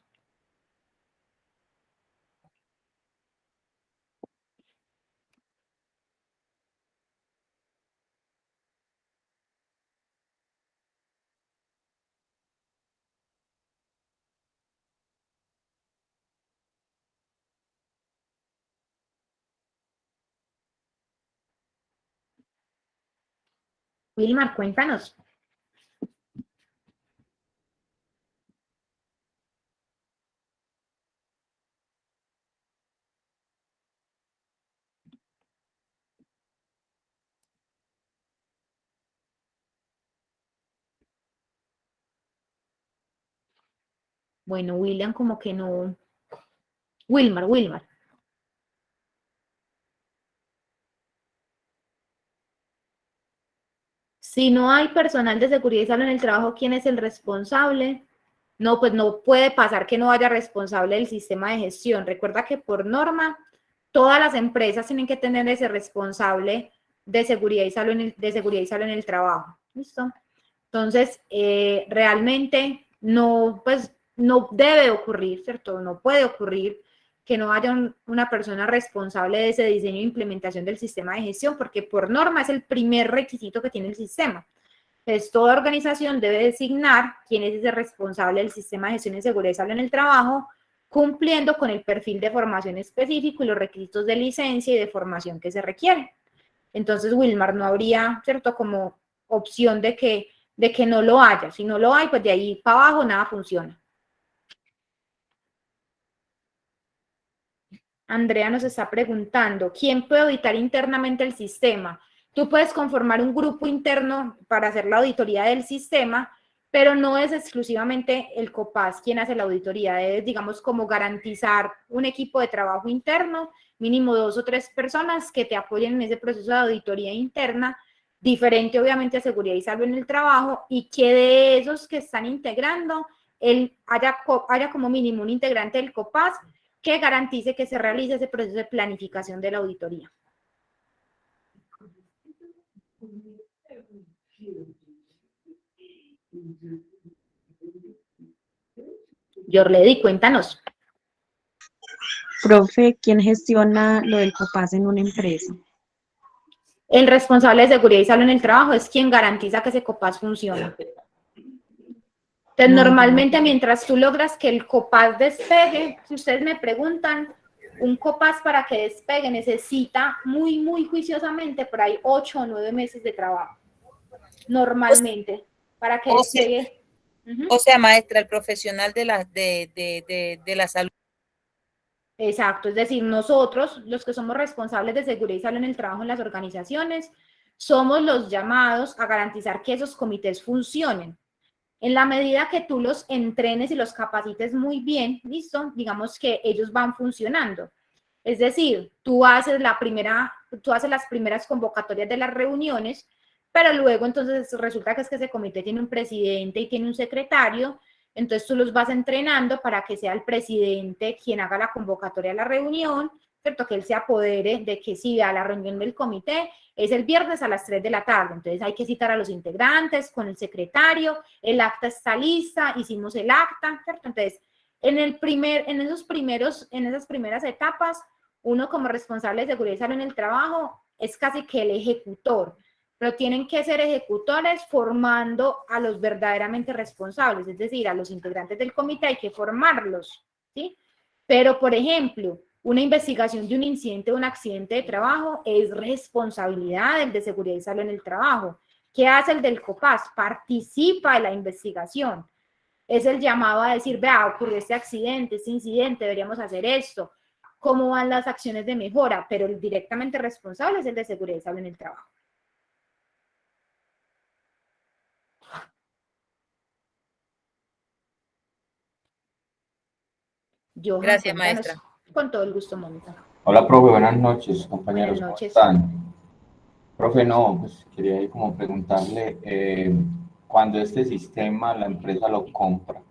Wilmar, cuéntanos. Bueno, William como que no. Wilmar. Si no hay personal de seguridad y salud en el trabajo, ¿quién es el responsable? No, pues no puede pasar que no haya responsable del sistema de gestión. Recuerda que por norma, todas las empresas tienen que tener ese responsable de seguridad y salud en el trabajo. ¿Listo? Entonces, realmente no, pues no debe ocurrir, ¿cierto? No puede ocurrir que no haya una persona responsable de ese diseño e implementación del sistema de gestión, porque por norma es el primer requisito que tiene el sistema. Entonces, toda organización debe designar quién es ese responsable del sistema de gestión de seguridad y salud en el trabajo, cumpliendo con el perfil de formación específico y los requisitos de licencia y de formación que se requieren. Entonces, Wilmar, no habría, ¿cierto?, como opción de que no lo haya. Si no lo hay, pues de ahí para abajo nada funciona. Andrea nos está preguntando, ¿quién puede auditar internamente el sistema? Tú puedes conformar un grupo interno para hacer la auditoría del sistema, pero no es exclusivamente el COPAS quien hace la auditoría. Es, digamos, como garantizar un equipo de trabajo interno, mínimo 2 o 3 personas que te apoyen en ese proceso de auditoría interna, diferente obviamente a seguridad y salud en el trabajo, y que de esos que están integrando, haya como mínimo un integrante del COPAS que garantice que se realice ese proceso de planificación de la auditoría. Yorledi, cuéntanos. Profe, ¿quién gestiona lo del COPAS en una empresa? El responsable de seguridad y salud en el trabajo es quien garantiza que ese COPAS funcione. Entonces, normalmente, mientras tú logras que el COPAS despegue, si ustedes me preguntan, un COPAS para que despegue necesita muy juiciosamente por ahí 8 o 9 meses de trabajo. Normalmente, para que despegue. O sea, maestra, el profesional de la salud. Exacto, es decir, nosotros, los que somos responsables de seguridad y salud en el trabajo en las organizaciones, somos los llamados a garantizar que esos comités funcionen. En la medida que tú los entrenes y los capacites muy bien, listo, digamos que ellos van funcionando. Es decir, tú haces las primeras convocatorias de las reuniones, pero luego entonces resulta que es que ese comité tiene un presidente y tiene un secretario, entonces tú los vas entrenando para que sea el presidente quien haga la convocatoria a la reunión, ¿cierto? Que él se apodere de que si a la reunión del comité es el viernes a las 3 de la tarde, entonces hay que citar a los integrantes con el secretario, el acta está lista, hicimos el acta, ¿cierto? Entonces, en esas primeras etapas, uno como responsable de seguridad y salud en el trabajo es casi que el ejecutor, pero tienen que ser ejecutores formando a los verdaderamente responsables, es decir, a los integrantes del comité hay que formarlos, ¿sí? Pero, por ejemplo, una investigación de un incidente o un accidente de trabajo es responsabilidad del de seguridad y salud en el trabajo. ¿Qué hace el del COPAS? Participa en la investigación. Es el llamado a decir, vea, ocurrió este accidente, este incidente, deberíamos hacer esto. ¿Cómo van las acciones de mejora? Pero el directamente responsable es el de seguridad y salud en el trabajo. Johan, Gracias, cuéntanos. maestra. Con todo el gusto, Mónica. Hola, profe, buenas noches, compañeros. Buenas noches. ¿Cómo están? Profe, no, pues quería ahí como preguntarle, cuando este sistema la empresa lo compra,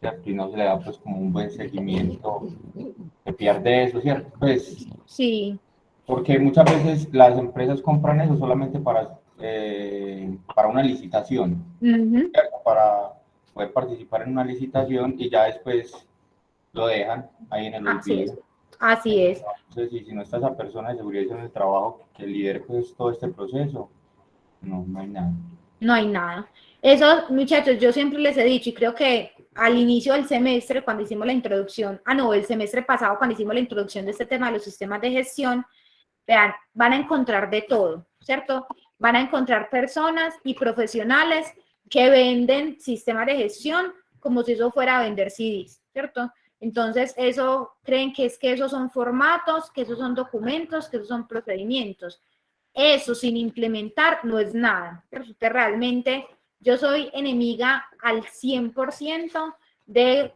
¿cierto? Y no se le da pues como un buen seguimiento, se pierde eso, ¿cierto? Pues, sí. Porque muchas veces las empresas compran eso solamente para una licitación, ¿cierto? Para poder participar en una licitación y ya después lo dejan ahí en el olvido. Así es. Entonces, y si no está esa persona de seguridad en el trabajo que lidere pues todo este proceso, no hay nada. No hay nada. Eso, muchachos, yo siempre les he dicho, y creo que al inicio del semestre, cuando hicimos la introducción, el semestre pasado, cuando hicimos la introducción de este tema de los sistemas de gestión, vean, van a encontrar de todo, ¿cierto? van a encontrar personas y profesionales que venden sistemas de gestión como si eso fuera a vender CDs, ¿cierto? Entonces, eso creen que es que esos son formatos, que esos son documentos, que esos son procedimientos. Eso sin implementar no es nada. Resulta realmente, yo soy enemiga al 100% de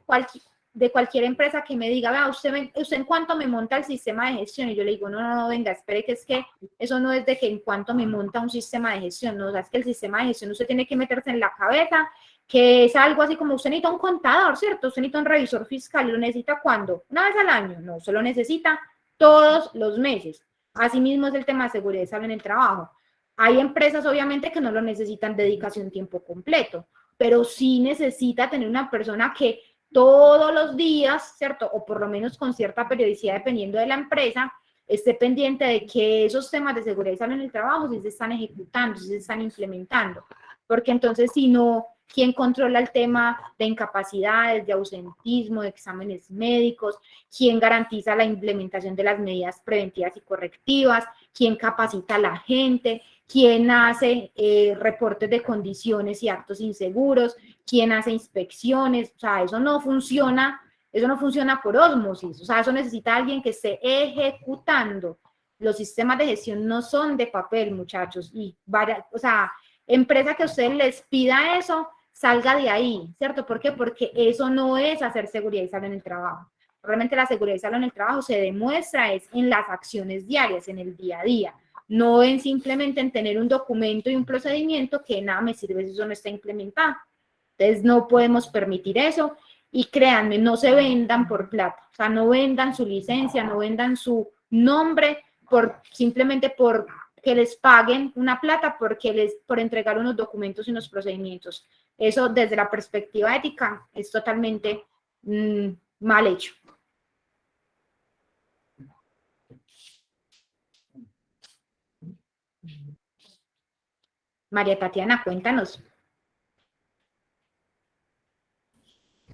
cualquier empresa que me diga, vea, usted en cuánto me monta el sistema de gestión. Y yo le digo, no, venga, espere, que es que eso no es de que en cuánto me monta un sistema de gestión, no, o sea, es que el sistema de gestión usted tiene que meterse en la cabeza, que es algo así como usted necesita un contador, ¿cierto? Usted necesita un revisor fiscal, ¿y lo necesita cuándo? ¿Una vez al año? No, se lo necesita todos los meses. Asimismo es el tema de seguridad y salud en el trabajo. Hay empresas, obviamente, que no lo necesitan dedicación tiempo completo, pero sí necesita tener una persona que todos los días, ¿cierto? O por lo menos con cierta periodicidad, dependiendo de la empresa, esté pendiente de que esos temas de seguridad y salud en el trabajo sí se están ejecutando, sí se están implementando. Porque entonces, si no, ¿quién controla el tema de incapacidades, de ausentismo, de exámenes médicos? ¿Quién garantiza la implementación de las medidas preventivas y correctivas? ¿Quién capacita a la gente? ¿Quién hace reportes de condiciones y actos inseguros? ¿Quién hace inspecciones? O sea, eso no funciona por ósmosis, o sea, eso necesita alguien que esté ejecutando. Los sistemas de gestión no son de papel, muchachos, y o sea, empresa que usted les pida eso, salga de ahí, ¿cierto? ¿Por qué? Porque eso no es hacer seguridad y salud en el trabajo. Realmente la seguridad y salud en el trabajo se demuestra es en las acciones diarias, en el día a día, no en simplemente en tener un documento y un procedimiento que nada me sirve si eso no está implementado. Entonces no podemos permitir eso y créanme, no se vendan por plata, o sea, no vendan su licencia, no vendan su nombre simplemente por que les paguen una plata por entregar unos documentos y unos procedimientos. Eso desde la perspectiva ética es totalmente mal hecho. María Tatiana, cuéntanos.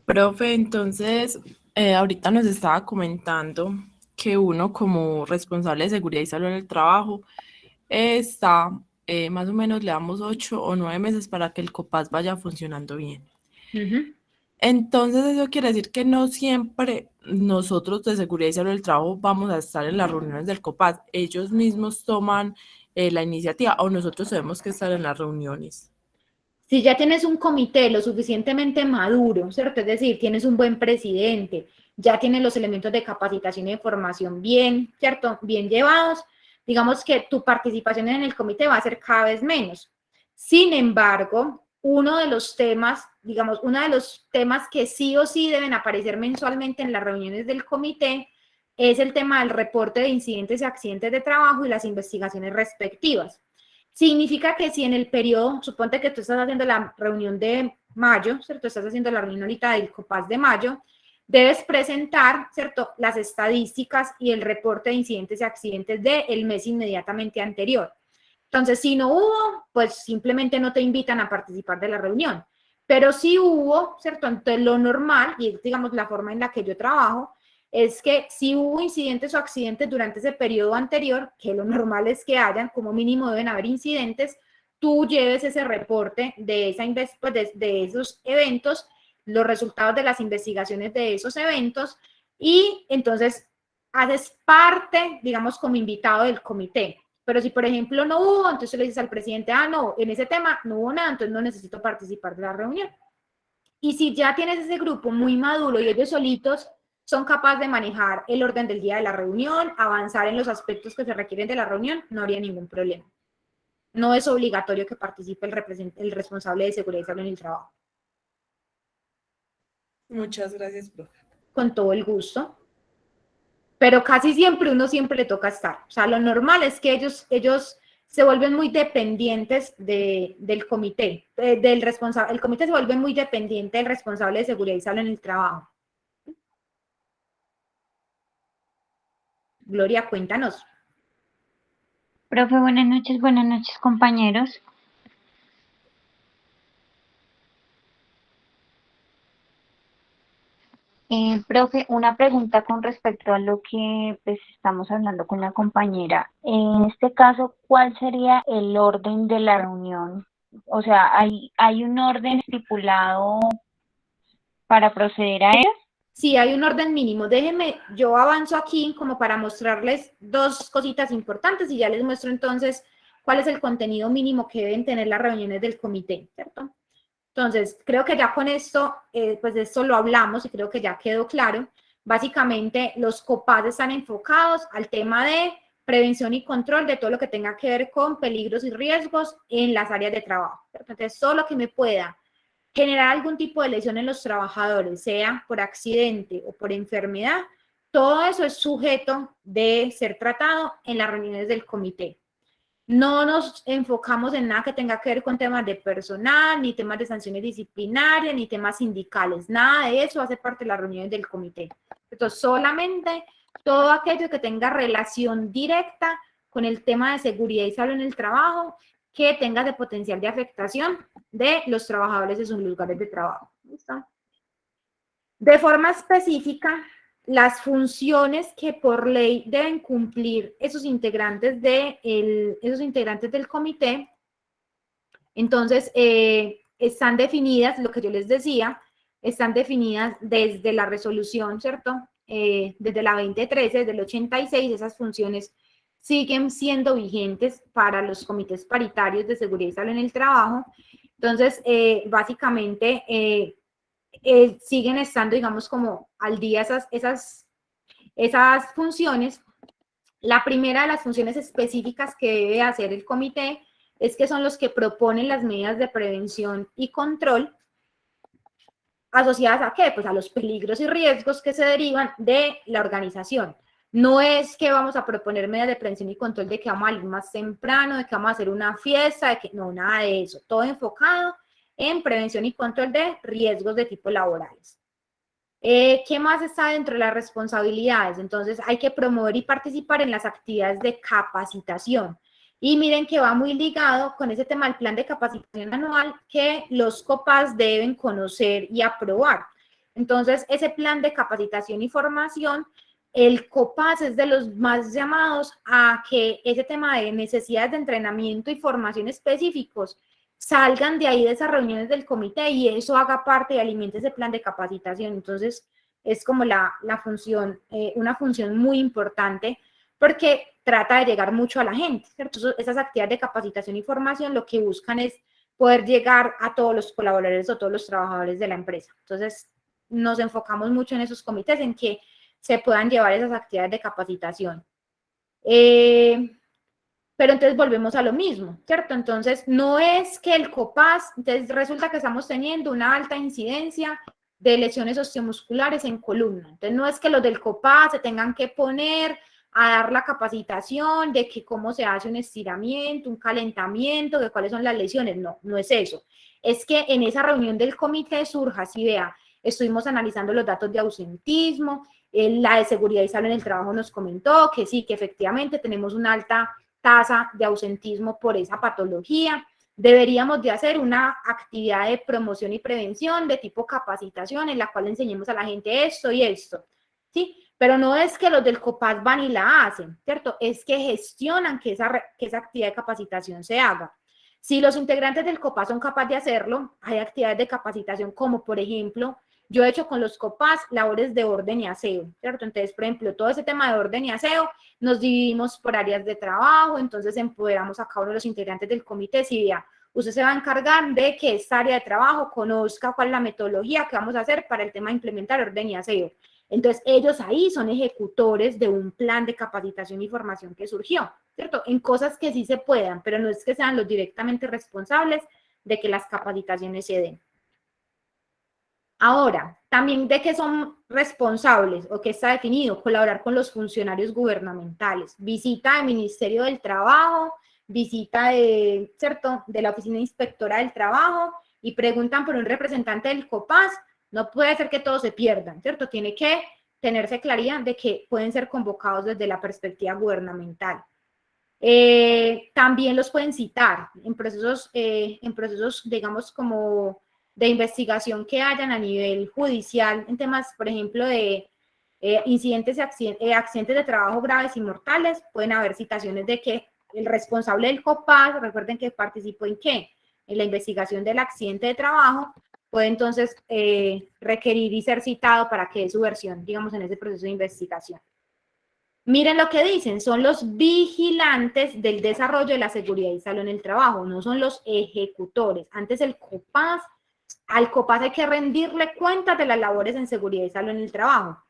Profe, entonces, ahorita nos estaba comentando que uno como responsable de seguridad y salud en el trabajo está, más o menos le damos 8 o 9 meses para que el COPAS vaya funcionando bien. Entonces, eso quiere decir que no siempre nosotros de seguridad y salud del trabajo vamos a estar en las reuniones del COPAS. Ellos mismos toman la iniciativa o nosotros tenemos que estar en las reuniones. Si ya tienes un comité lo suficientemente maduro, ¿cierto? Es decir, tienes un buen presidente, ya tienes los elementos de capacitación y de formación bien, ¿cierto? Bien llevados, digamos que tu participación en el comité va a ser cada vez menos. Sin embargo, uno de los temas que sí o sí deben aparecer mensualmente en las reuniones del comité es el tema del reporte de incidentes y accidentes de trabajo y las investigaciones respectivas. Significa que si en el periodo, suponte que tú estás haciendo la reunión de mayo, ¿cierto? Estás haciendo la reunión ahorita del COPAS de mayo, debes presentar, ¿cierto? Las estadísticas y el reporte de incidentes y accidentes del mes inmediatamente anterior. Entonces, si no hubo, pues simplemente no te invitan a participar de la reunión. Pero si hubo, ¿cierto? Entonces, lo normal, y digamos la forma en la que yo trabajo, es que si hubo incidentes o accidentes durante ese periodo anterior, que lo normal es que hayan, como mínimo deben haber incidentes, tú lleves ese reporte de esos eventos, los resultados de las investigaciones de esos eventos, y entonces haces parte, digamos, como invitado del comité. Pero si, por ejemplo, no hubo, entonces le dices al presidente, no, en ese tema no hubo nada, entonces no necesito participar de la reunión. Y si ya tienes ese grupo muy maduro y ellos solitos son capaces de manejar el orden del día de la reunión, avanzar en los aspectos que se requieren de la reunión, no habría ningún problema. No es obligatorio que participe el responsable de seguridad y salud en el trabajo. Muchas gracias, profe. Con todo el gusto. Pero casi siempre, uno siempre le toca estar. O sea, lo normal es que ellos se vuelven muy dependientes del comité, el comité se vuelve muy dependiente del responsable de seguridad y salud en el trabajo. Gloria, cuéntanos. Profe, buenas noches, compañeros. Profe, una pregunta con respecto a lo que pues, estamos hablando con la compañera. En este caso, ¿cuál sería el orden de la reunión? O sea, ¿hay un orden estipulado para proceder a ello? Sí, hay un orden mínimo. Déjenme, yo avanzo aquí como para mostrarles dos cositas importantes y ya les muestro entonces cuál es el contenido mínimo que deben tener las reuniones del comité, ¿cierto? Entonces, creo que ya con esto, pues de esto lo hablamos y creo que ya quedó claro. Básicamente, los COPAS están enfocados al tema de prevención y control de todo lo que tenga que ver con peligros y riesgos en las áreas de trabajo. Entonces, todo lo que me pueda generar algún tipo de lesión en los trabajadores, sea por accidente o por enfermedad, todo eso es sujeto de ser tratado en las reuniones del comité. No nos enfocamos en nada que tenga que ver con temas de personal, ni temas de sanciones disciplinarias, ni temas sindicales. Nada de eso hace parte de las reuniones del comité. Entonces, solamente todo aquello que tenga relación directa con el tema de seguridad y salud en el trabajo, que tenga de potencial de afectación de los trabajadores de sus lugares de trabajo. ¿Listo? De forma específica, las funciones que por ley deben cumplir esos integrantes del comité, entonces están definidas, lo que yo les decía, están definidas desde la resolución, ¿cierto? Desde la 2013, desde el 86, esas funciones siguen siendo vigentes para los comités paritarios de seguridad y salud en el trabajo. Entonces, básicamente, siguen estando, digamos, como al día esas funciones. La primera de las funciones específicas que debe hacer el comité es que son los que proponen las medidas de prevención y control asociadas a ¿qué? Pues a los peligros y riesgos que se derivan de la organización. No es que vamos a proponer medidas de prevención y control de que vamos a ir más temprano, de que vamos a hacer una fiesta, de que no, nada de eso. Todo enfocado en prevención y control de riesgos de tipo laborales. ¿Qué más está dentro de las responsabilidades? Entonces, hay que promover y participar en las actividades de capacitación. Y miren que va muy ligado con ese tema del plan de capacitación anual que los COPAS deben conocer y aprobar. Entonces, ese plan de capacitación y formación, el COPAS es de los más llamados a que ese tema de necesidades de entrenamiento y formación específicos salgan de ahí de esas reuniones del comité y eso haga parte y alimente ese plan de capacitación. Entonces, es como la función, una función muy importante porque trata de llegar mucho a la gente, ¿cierto? Esas actividades de capacitación y formación lo que buscan es poder llegar a todos los colaboradores o todos los trabajadores de la empresa. Entonces, nos enfocamos mucho en esos comités, en que se puedan llevar esas actividades de capacitación. Pero entonces volvemos a lo mismo, ¿cierto? Entonces, no es que el COPAS, entonces resulta que estamos teniendo una alta incidencia de lesiones osteomusculares en columna. Entonces, no es que los del COPAS se tengan que poner a dar la capacitación de que cómo se hace un estiramiento, un calentamiento, de cuáles son las lesiones. No, no es eso. Es que en esa reunión del comité surja, si vea, estuvimos analizando los datos de ausentismo, la de seguridad y salud en el trabajo nos comentó que sí, que efectivamente tenemos una alta tasa de ausentismo por esa patología. Deberíamos de hacer una actividad de promoción y prevención de tipo capacitación en la cual enseñemos a la gente esto y esto, ¿sí? Pero no es que los del COPAS van y la hacen, ¿cierto? Es que gestionan que esa actividad de capacitación se haga. Si los integrantes del COPAS son capaces de hacerlo, hay actividades de capacitación como, por ejemplo, yo he hecho con los COPAS labores de orden y aseo, ¿cierto? Entonces, por ejemplo, todo ese tema de orden y aseo, nos dividimos por áreas de trabajo, entonces empoderamos a cada uno de los integrantes del comité, si vea, usted se va a encargar de que esta área de trabajo conozca cuál es la metodología que vamos a hacer para el tema de implementar orden y aseo. Entonces, ellos ahí son ejecutores de un plan de capacitación y formación que surgió, ¿cierto? En cosas que sí se puedan, pero no es que sean los directamente responsables de que las capacitaciones se den. Ahora, también de qué son responsables o qué está definido, colaborar con los funcionarios gubernamentales, visita del Ministerio del Trabajo, visita de, ¿cierto?, de la Oficina Inspectora del Trabajo y preguntan por un representante del COPAS. No puede ser que todos se pierdan, ¿cierto? Tiene que tenerse claridad de que pueden ser convocados desde la perspectiva gubernamental. También los pueden citar en procesos, digamos, como de investigación que hayan a nivel judicial en temas, por ejemplo, de incidentes y accidentes de trabajo graves y mortales, pueden haber citaciones de que el responsable del COPAS, recuerden que participó en qué, en la investigación del accidente de trabajo, puede entonces requerir y ser citado para que dé su versión, digamos, en ese proceso de investigación. Miren lo que dicen, son los vigilantes del desarrollo de la seguridad y salud en el trabajo, no son los ejecutores. Antes el COPAS, al COPAS hay que rendirle cuentas de las labores en seguridad y salud en el trabajo.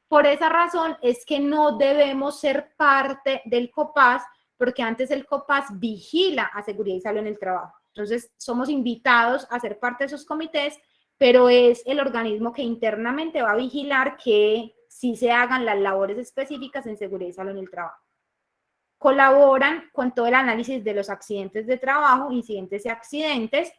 Por esa razón es que no debemos ser parte del COPAS, porque antes el COPAS vigila a seguridad y salud en el trabajo. Entonces, somos invitados a ser parte de esos comités, pero es el organismo que internamente va a vigilar que sí se hagan las labores específicas en seguridad y salud en el trabajo. Colaboran con todo el análisis de los accidentes de trabajo, incidentes y accidentes.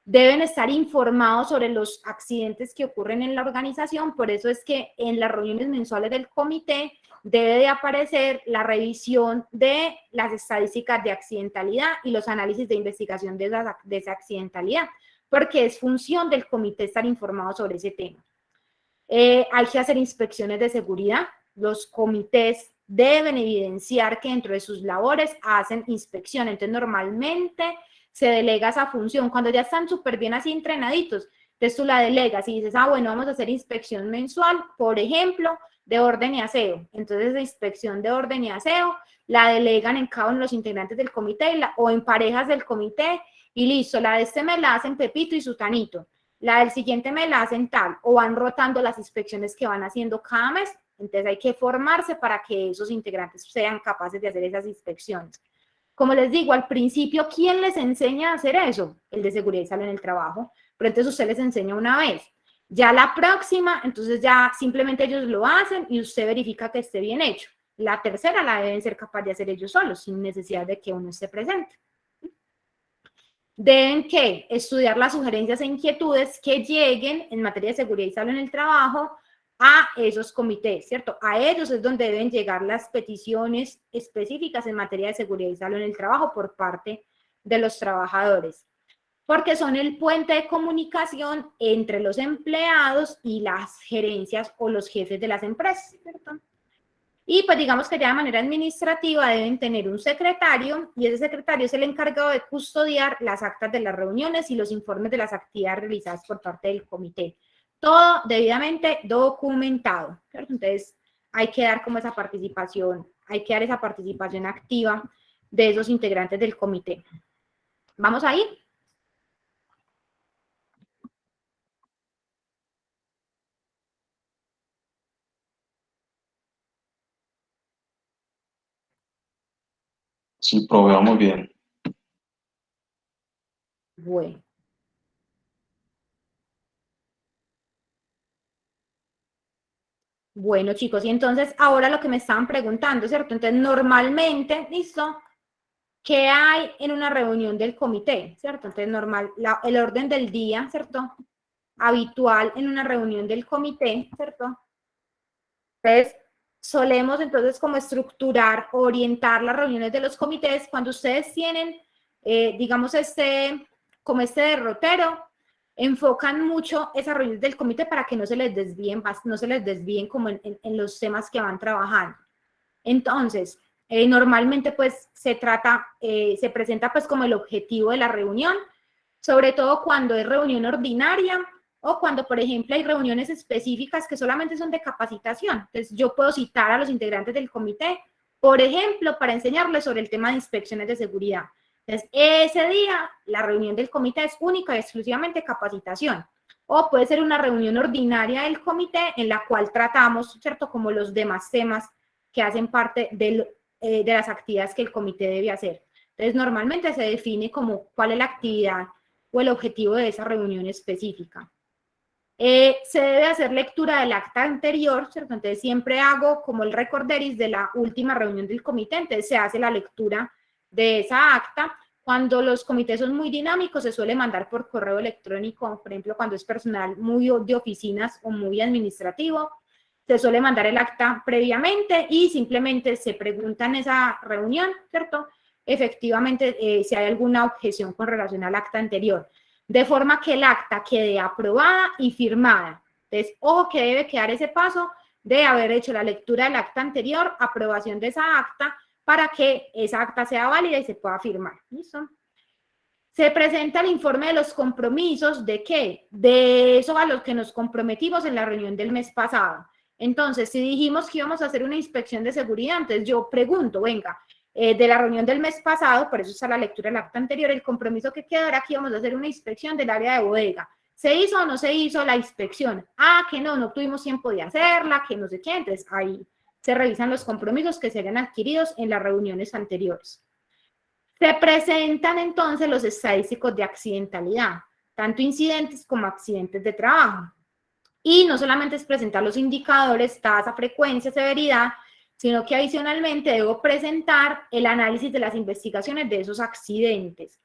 Deben estar informados sobre los accidentes que ocurren en la organización, por eso es que en las reuniones mensuales del comité debe de aparecer la revisión de las estadísticas de accidentalidad y los análisis de investigación de esa accidentalidad, porque es función del comité estar informado sobre ese tema. Hay que hacer inspecciones de seguridad, los comités deben evidenciar que dentro de sus labores hacen inspección, entonces normalmente se delega esa función. Cuando ya están súper bien así entrenaditos, entonces tú la delegas y dices, bueno, vamos a hacer inspección mensual, por ejemplo, de orden y aseo. Entonces, la inspección de orden y aseo la delegan en cada uno de los integrantes del comité o en parejas del comité y listo, la de este mes la hacen Pepito y Sutanito, la del siguiente mes la hacen tal, o van rotando las inspecciones que van haciendo cada mes. Entonces, hay que formarse para que esos integrantes sean capaces de hacer esas inspecciones. Como les digo, al principio, ¿quién les enseña a hacer eso? El de seguridad y salud en el trabajo. Pero entonces usted les enseña una vez. Ya la próxima, entonces ya simplemente ellos lo hacen y usted verifica que esté bien hecho. La tercera la deben ser capaces de hacer ellos solos, sin necesidad de que uno esté presente. Deben que estudiar las sugerencias e inquietudes que lleguen en materia de seguridad y salud en el trabajo a esos comités, ¿cierto? A ellos es donde deben llegar las peticiones específicas en materia de seguridad y salud en el trabajo por parte de los trabajadores, porque son el puente de comunicación entre los empleados y las gerencias o los jefes de las empresas, ¿cierto? Y pues digamos que ya de manera administrativa deben tener un secretario y ese secretario es el encargado de custodiar las actas de las reuniones y los informes de las actividades realizadas por parte del comité. Todo debidamente documentado, ¿cierto? Entonces, hay que dar como esa participación, hay que dar esa participación activa de esos integrantes del comité. ¿Vamos a ir? Sí, probamos bien. Bueno. Bueno, chicos, y entonces ahora lo que me estaban preguntando, ¿cierto? Entonces, normalmente, ¿listo? ¿Qué hay en una reunión del comité, ¿cierto? Entonces, el orden del día, ¿cierto? Habitual en una reunión del comité, ¿cierto? Entonces, solemos entonces como estructurar, orientar las reuniones de los comités cuando ustedes tienen, digamos, como este derrotero, enfocan mucho esas reuniones del comité para que no se les desvíen como en los temas que van trabajando. Entonces, normalmente pues se presenta pues como el objetivo de la reunión, sobre todo cuando es reunión ordinaria o cuando, por ejemplo, hay reuniones específicas que solamente son de capacitación. Entonces, yo puedo citar a los integrantes del comité, por ejemplo, para enseñarles sobre el tema de inspecciones de seguridad. Entonces, ese día, la reunión del comité es única y exclusivamente capacitación. O puede ser una reunión ordinaria del comité en la cual tratamos, ¿cierto?, como los demás temas que hacen parte de las actividades que el comité debe hacer. Entonces, normalmente se define como cuál es la actividad o el objetivo de esa reunión específica. Se debe hacer lectura del acta anterior, ¿cierto? Entonces, siempre hago como el recorderis de la última reunión del comité, entonces se hace la lectura de esa acta. Cuando los comités son muy dinámicos, se suele mandar por correo electrónico, por ejemplo, cuando es personal muy de oficinas o muy administrativo, se suele mandar el acta previamente y simplemente se pregunta en esa reunión, ¿cierto? Efectivamente, si hay alguna objeción con relación al acta anterior. de forma que el acta quede aprobada y firmada. Entonces, ojo que debe quedar ese paso de haber hecho la lectura del acta anterior, aprobación de esa acta, para que esa acta sea válida y se pueda firmar. ¿Listo? Se presenta el informe de los compromisos, ¿de qué? De eso a los que nos comprometimos en la reunión del mes pasado. Entonces, si dijimos que íbamos a hacer una inspección de seguridad, entonces yo pregunto, venga, de la reunión del mes pasado, por eso está la lectura del acta anterior, el compromiso que quedó era que íbamos a hacer una inspección del área de bodega. ¿Se hizo o no se hizo la inspección? Ah, que no tuvimos tiempo de hacerla, que no sé qué. Entonces, ahí se revisan los compromisos que se hayan adquiridos en las reuniones anteriores. Se presentan entonces los estadísticos de accidentalidad, tanto incidentes como accidentes de trabajo. Y no solamente es presentar los indicadores, tasa, frecuencia, severidad, sino que adicionalmente debo presentar el análisis de las investigaciones de esos accidentes.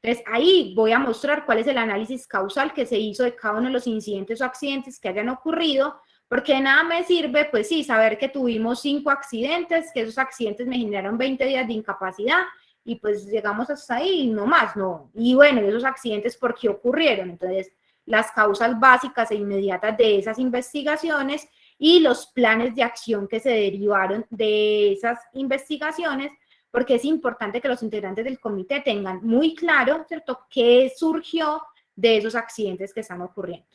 Entonces, ahí voy a mostrar cuál es el análisis causal que se hizo de cada uno de los incidentes o accidentes que hayan ocurrido, porque de nada me sirve, pues sí, saber que tuvimos 5 accidentes, que esos accidentes me generaron 20 días de incapacidad, y pues llegamos hasta ahí, no más, no. Y bueno, esos accidentes, ¿por qué ocurrieron? Entonces, las causas básicas e inmediatas de esas investigaciones y los planes de acción que se derivaron de esas investigaciones, porque es importante que los integrantes del comité tengan muy claro, ¿cierto?, qué surgió de esos accidentes que están ocurriendo.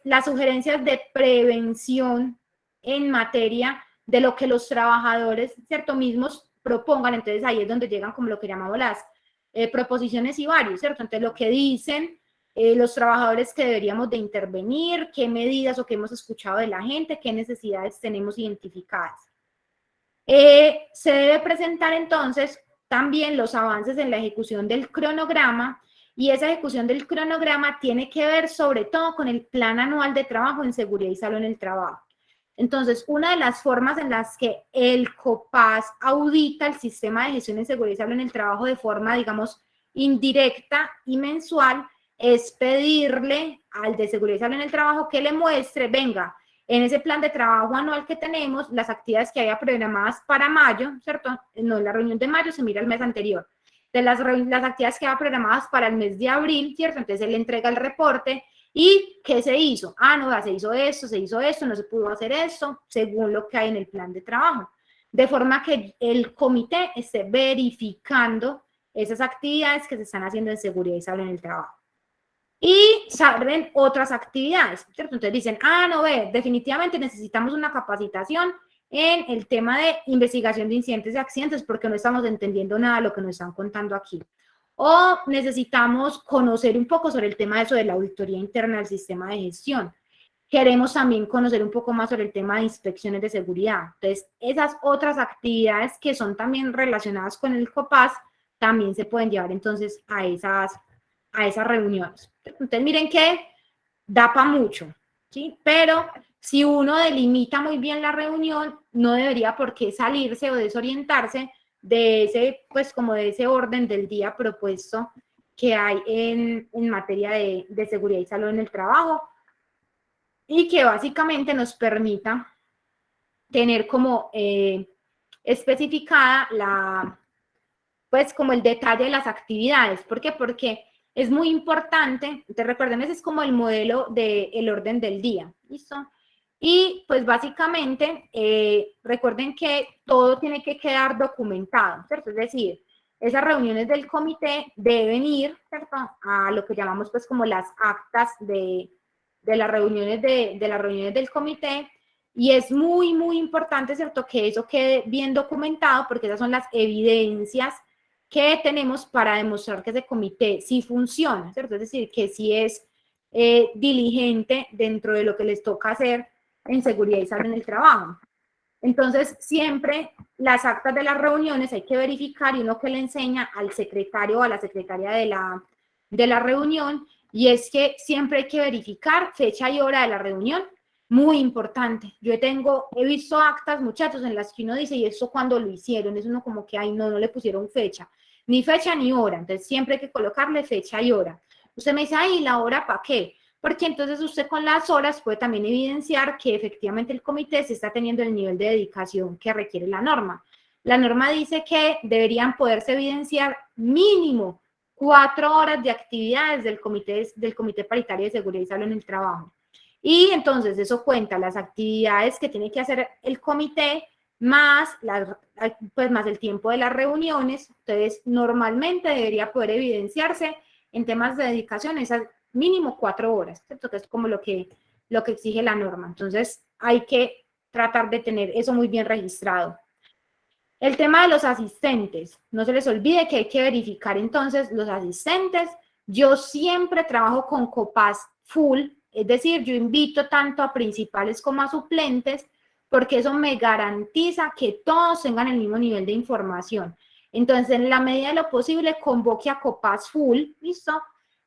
Las sugerencias de prevención en materia de lo que los trabajadores, ¿cierto?, mismos propongan. Entonces ahí es donde llegan como lo que llamamos las proposiciones y varios, ¿cierto? Entonces lo que dicen los trabajadores que deberíamos de intervenir, qué medidas o qué hemos escuchado de la gente, qué necesidades tenemos identificadas. Se debe presentar entonces también los avances en la ejecución del cronograma, y esa ejecución del cronograma tiene que ver sobre todo con el plan anual de trabajo en seguridad y salud en el trabajo. Entonces, una de las formas en las que el COPAS audita el sistema de gestión en seguridad y salud en el trabajo de forma, digamos, indirecta y mensual, es pedirle al de seguridad y salud en el trabajo que le muestre, venga, en ese plan de trabajo anual que tenemos, las actividades que haya programadas para mayo, ¿cierto? No, en la reunión de mayo se mira el mes anterior. De las actividades que haya programadas para el mes de abril, ¿cierto? Entonces él entrega el reporte. ¿Y qué se hizo? Ah, no, se hizo esto, no se pudo hacer esto, según lo que hay en el plan de trabajo. De forma que el comité esté verificando esas actividades que se están haciendo en seguridad y salud en el trabajo. Y salen otras actividades, ¿cierto? Entonces dicen, ah, no, definitivamente necesitamos una capacitación en el tema de investigación de incidentes y accidentes porque no estamos entendiendo nada de lo que nos están contando aquí. O necesitamos conocer un poco sobre el tema de eso de la auditoría interna del sistema de gestión. Queremos también conocer un poco más sobre el tema de inspecciones de seguridad. Entonces, esas otras actividades que son también relacionadas con el COPAS también se pueden llevar entonces a esas reuniones. Entonces, miren que da para mucho, ¿sí? Pero si uno delimita muy bien la reunión, no debería por qué salirse o desorientarse de ese, pues como de ese orden del día propuesto que hay en materia de seguridad y salud en el trabajo, y que básicamente nos permita tener como especificada pues como el detalle de las actividades. ¿Por qué? Porque es muy importante, te recuerden, ese es como el modelo del orden del día, ¿listo? Y pues básicamente, recuerden que todo tiene que quedar documentado, ¿cierto? Es decir, esas reuniones del comité deben ir, ¿cierto?, a lo que llamamos pues como las actas de las reuniones del comité, y es muy, muy importante, ¿cierto?, que eso quede bien documentado, porque esas son las evidencias que tenemos para demostrar que ese comité sí funciona, ¿cierto? Es decir, que sí es diligente dentro de lo que les toca hacer en seguridad y salud en el trabajo. Entonces, siempre las actas de las reuniones hay que verificar, y uno que le enseña al secretario o a la secretaria de la reunión, y es que siempre hay que verificar fecha y hora de la reunión, muy importante. Yo he visto actas, muchachos, en las que uno dice, ¿y esto cuándo lo hicieron? Es uno como que, ay, no le pusieron fecha ni hora, entonces siempre hay que colocarle fecha y hora. Usted me dice, ay, ¿la hora para qué? Porque entonces usted con las horas puede también evidenciar que efectivamente el comité se está teniendo el nivel de dedicación que requiere la norma. La norma dice que deberían poderse evidenciar mínimo 4 horas de actividades del comité paritario de seguridad y salud en el trabajo. Y entonces eso cuenta las actividades que tiene que hacer el comité más, más el tiempo de las reuniones. Entonces, normalmente debería poder evidenciarse en temas de dedicación esas mínimo 4 horas, ¿cierto? Que es como lo que exige la norma. Entonces, hay que tratar de tener eso muy bien registrado. El tema de los asistentes, no se les olvide que hay que verificar entonces los asistentes. Yo siempre trabajo con COPAS full, es decir, yo invito tanto a principales como a suplentes, porque eso me garantiza que todos tengan el mismo nivel de información. Entonces, en la medida de lo posible, convoque a COPAS full, ¿listo?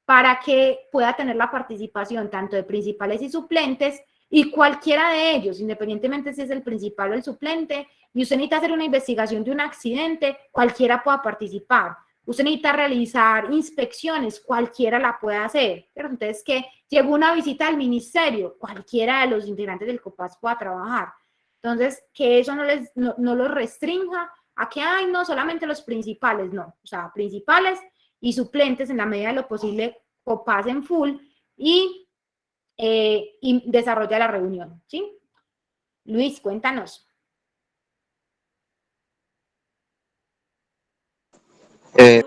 Para que pueda tener la participación tanto de principales y suplentes, y cualquiera de ellos, independientemente si es el principal o el suplente, y usted necesita hacer una investigación de un accidente, cualquiera pueda participar. Usted necesita realizar inspecciones, cualquiera la puede hacer. Pero entonces, que llegó una visita al ministerio, cualquiera de los integrantes del COPAS pueda trabajar. Entonces, que eso no los restrinja a que, ay, no, solamente los principales, no. O sea, principales y suplentes en la medida de lo posible, COPAS en full y desarrolla la reunión, ¿sí? Luis, cuéntanos.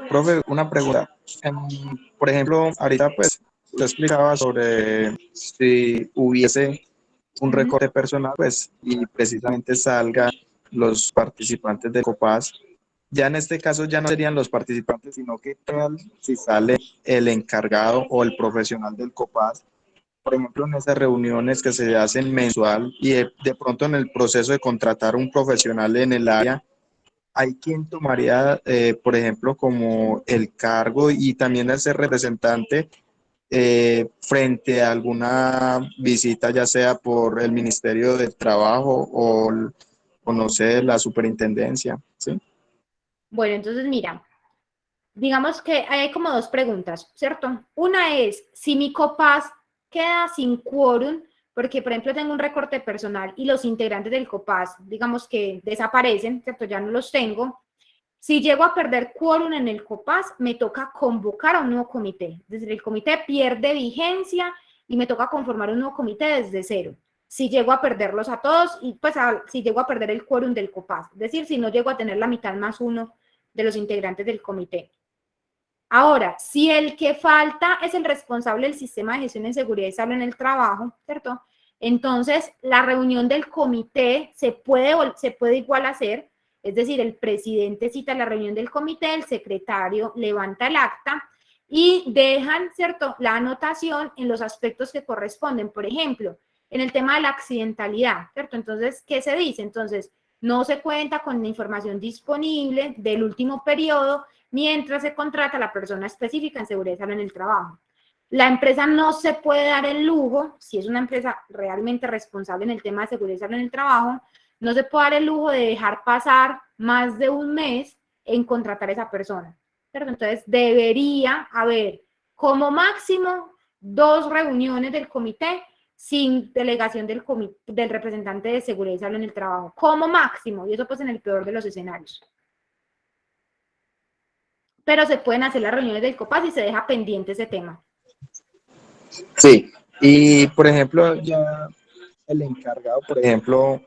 Profe, una pregunta. Por ejemplo, ahorita pues usted explicaba sobre si hubiese un recorte personal, pues, y precisamente salgan los participantes de COPAS. Ya en este caso ya no serían los participantes, sino que tal si sale el encargado o el profesional del COPAS, por ejemplo, en esas reuniones que se hacen mensual y de pronto en el proceso de contratar un profesional en el área, hay quien tomaría, por ejemplo, como el cargo y también ese representante frente a alguna visita, ya sea por el Ministerio del Trabajo o no sé, la superintendencia, ¿sí? Bueno, entonces mira, digamos que hay como 2 preguntas, ¿cierto? Una es, si mi COPAS queda sin quórum, porque por ejemplo tengo un recorte personal y los integrantes del COPAS, digamos que desaparecen, ¿cierto? Ya no los tengo. Si llego a perder quórum en el COPAS, me toca convocar a un nuevo comité. Es decir, el comité pierde vigencia y me toca conformar un nuevo comité desde cero. Si llego a perderlos a todos y pues si llego a perder el quórum del COPAS, es decir, si no llego a tener la mitad más 1 de los integrantes del comité. Ahora, si el que falta es el responsable del sistema de gestión en seguridad y salud en el trabajo, ¿cierto? Entonces, la reunión del comité se puede igual hacer, es decir, el presidente cita la reunión del comité, el secretario levanta el acta y dejan, ¿cierto?, la anotación en los aspectos que corresponden. Por ejemplo, en el tema de la accidentalidad, ¿cierto? Entonces, ¿qué se dice? Entonces, no se cuenta con la información disponible del último periodo mientras se contrata a la persona específica en seguridad y salud en el trabajo. La empresa no se puede dar el lujo, si es una empresa realmente responsable en el tema de seguridad y salud en el trabajo, no se puede dar el lujo de dejar pasar más de un mes en contratar a esa persona. ¿Cierto? Entonces, debería haber como máximo 2 reuniones del comité sin delegación del representante de seguridad y salud en el trabajo, como máximo, y eso pues en el peor de los escenarios. Pero se pueden hacer las reuniones del COPAS y se deja pendiente ese tema. Sí, y por ejemplo, ya el encargado, por ejemplo,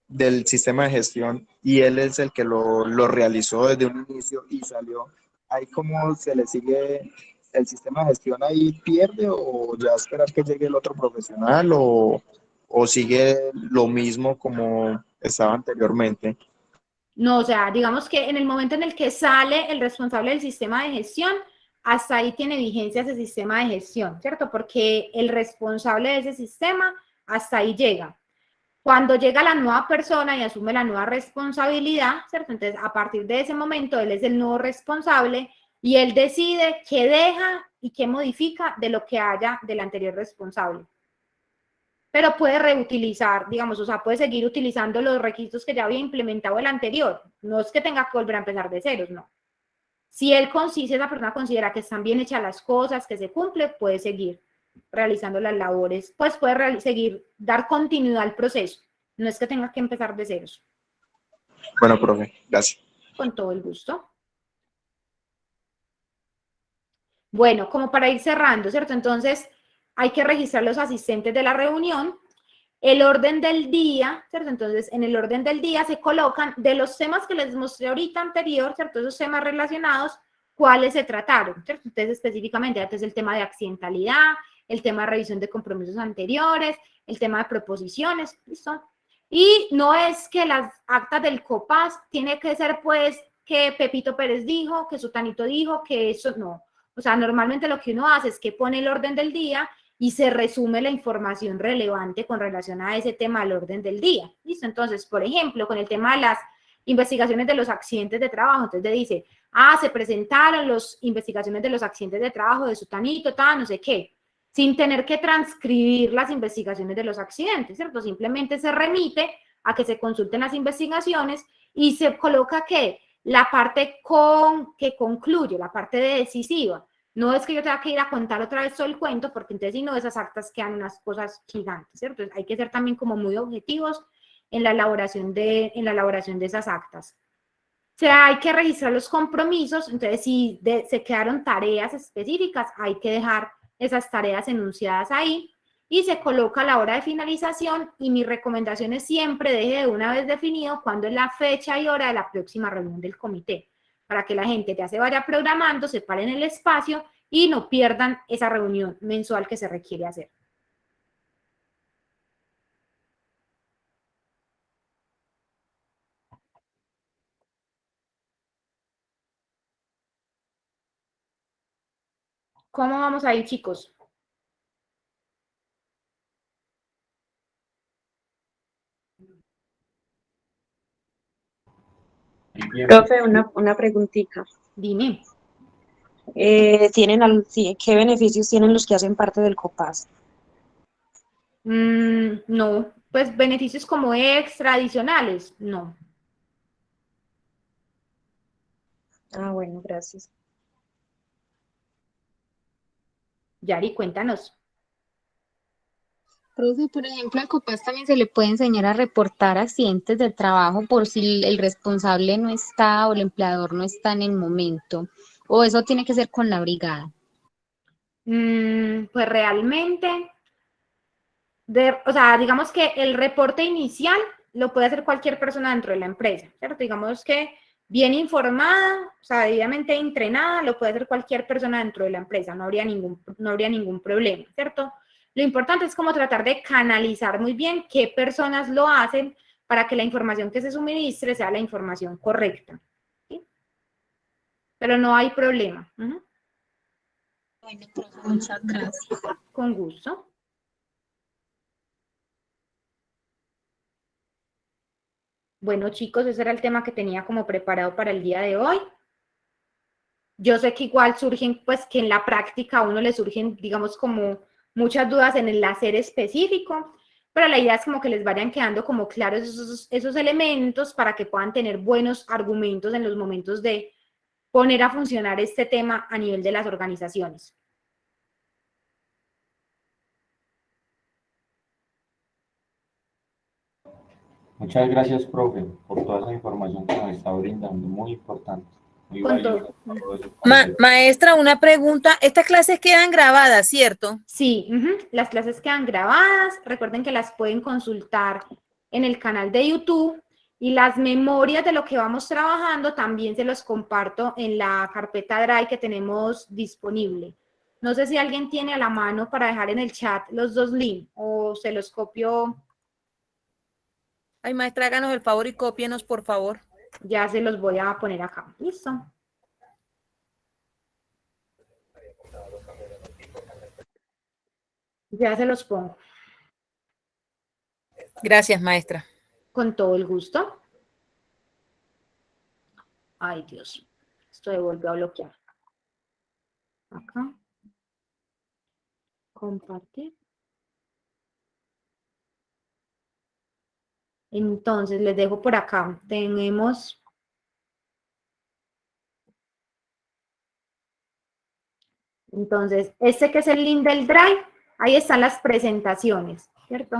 del sistema de gestión, y él es el que lo realizó desde un inicio y salió, ¿ahí cómo se le sigue el sistema de gestión? ¿Ahí pierde o ya esperar que llegue el otro profesional o sigue lo mismo como estaba anteriormente? No, o sea, digamos que en el momento en el que sale el responsable del sistema de gestión, hasta ahí tiene vigencia ese sistema de gestión, ¿cierto? Porque el responsable de ese sistema hasta ahí llega. Cuando llega la nueva persona y asume la nueva responsabilidad, ¿cierto? Entonces, a partir de ese momento, él es el nuevo responsable y él decide qué deja y qué modifica de lo que haya del anterior responsable. Pero puede reutilizar, digamos, o sea, puede seguir utilizando los requisitos que ya había implementado el anterior. No es que tenga que volver a empezar de ceros, no. Si esa persona considera que están bien hechas las cosas, que se cumple, puede seguir realizando las labores, pues puede seguir, dar continuidad al proceso. No es que tenga que empezar de ceros. Bueno, profe, gracias. Con todo el gusto. Bueno, como para ir cerrando, ¿cierto? Entonces, hay que registrar los asistentes de la reunión, el orden del día, ¿cierto? Entonces, en el orden del día se colocan de los temas que les mostré ahorita anterior, ¿cierto? Esos temas relacionados, cuáles se trataron, ¿cierto? Entonces, específicamente, antes el tema de accidentalidad, el tema de revisión de compromisos anteriores, el tema de proposiciones, ¿listo? Y no es que las actas del COPAS tiene que ser, pues, que Pepito Pérez dijo, que Sutanito dijo, que eso, no. O sea, normalmente lo que uno hace es que pone el orden del día y se resume la información relevante con relación a ese tema al orden del día. ¿Listo? Entonces, por ejemplo, con el tema de las investigaciones de los accidentes de trabajo, entonces te dice, se presentaron las investigaciones de los accidentes de trabajo de Sutanito, tal, no sé qué, sin tener que transcribir las investigaciones de los accidentes, ¿cierto? Simplemente se remite a que se consulten las investigaciones y se coloca que la parte que concluye, la parte decisiva. No es que yo tenga que ir a contar otra vez todo el cuento, porque entonces si no, esas actas quedan unas cosas gigantes, ¿cierto? Entonces hay que ser también como muy objetivos en la elaboración de esas actas. O sea, hay que registrar los compromisos, entonces si se quedaron tareas específicas, hay que dejar esas tareas enunciadas ahí y se coloca la hora de finalización y mi recomendación es siempre deje de una vez definido cuándo es la fecha y hora de la próxima reunión del comité, para que la gente ya se vaya programando, se pare en el espacio y no pierdan esa reunión mensual que se requiere hacer. ¿Cómo vamos a ir, chicos? Profe, una preguntita. Dime. ¿Qué beneficios tienen los que hacen parte del COPAS? No, pues beneficios como extra, adicionales, no. Bueno, gracias. Yari, cuéntanos. Profe, por ejemplo, al COPAS también se le puede enseñar a reportar accidentes del trabajo por si el responsable no está o el empleador no está en el momento. O eso tiene que ser con la brigada. Pues realmente, o sea, digamos que el reporte inicial lo puede hacer cualquier persona dentro de la empresa, ¿cierto? Digamos que bien informada, o sea, debidamente entrenada, lo puede hacer cualquier persona dentro de la empresa, no habría ningún problema, ¿cierto? Lo importante es como tratar de canalizar muy bien qué personas lo hacen para que la información que se suministre sea la información correcta, ¿sí? Pero no hay problema. Bueno, profe, muchas gracias. Con gusto. Bueno, chicos, ese era el tema que tenía como preparado para el día de hoy. Yo sé que igual surgen, pues que en la práctica a uno le surgen, digamos, como muchas dudas en el hacer específico, pero la idea es como que les vayan quedando como claros esos elementos para que puedan tener buenos argumentos en los momentos de poner a funcionar este tema a nivel de las organizaciones. Muchas gracias, profe, por toda esa información que nos está brindando, muy importante, muy Con valiosa. todo. Maestra, una pregunta. Estas clases quedan grabadas, ¿cierto? Sí, las clases quedan grabadas. Recuerden que las pueden consultar en el canal de YouTube y las memorias de lo que vamos trabajando también se los comparto en la carpeta Drive que tenemos disponible. No sé si alguien tiene a la mano para dejar en el chat los dos links o se los copio. Ay, maestra, háganos el favor y cópienos, por favor. Ya se los voy a poner acá. Listo. Ya se los pongo. Gracias, maestra. Con todo el gusto. Ay, Dios. Esto me volvió a bloquear. Acá. Compartir. Entonces, les dejo por acá. Tenemos... Entonces, este que es el link del Drive, ahí están las presentaciones, ¿cierto?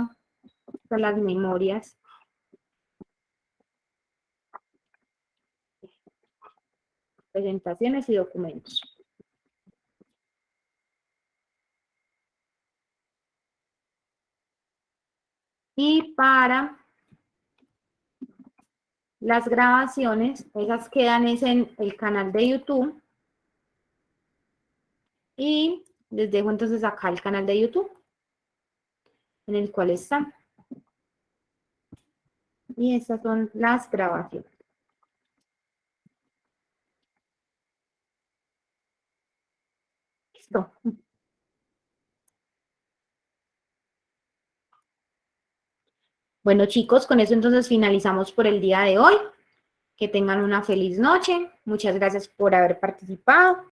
Son las memorias. Presentaciones y documentos. Y para las grabaciones, esas quedan es en el canal de YouTube. Y les dejo entonces acá el canal de YouTube, en el cual están. Y estas son las grabaciones. Listo. Bueno, chicos, con eso entonces finalizamos por el día de hoy. Que tengan una feliz noche. Muchas gracias por haber participado.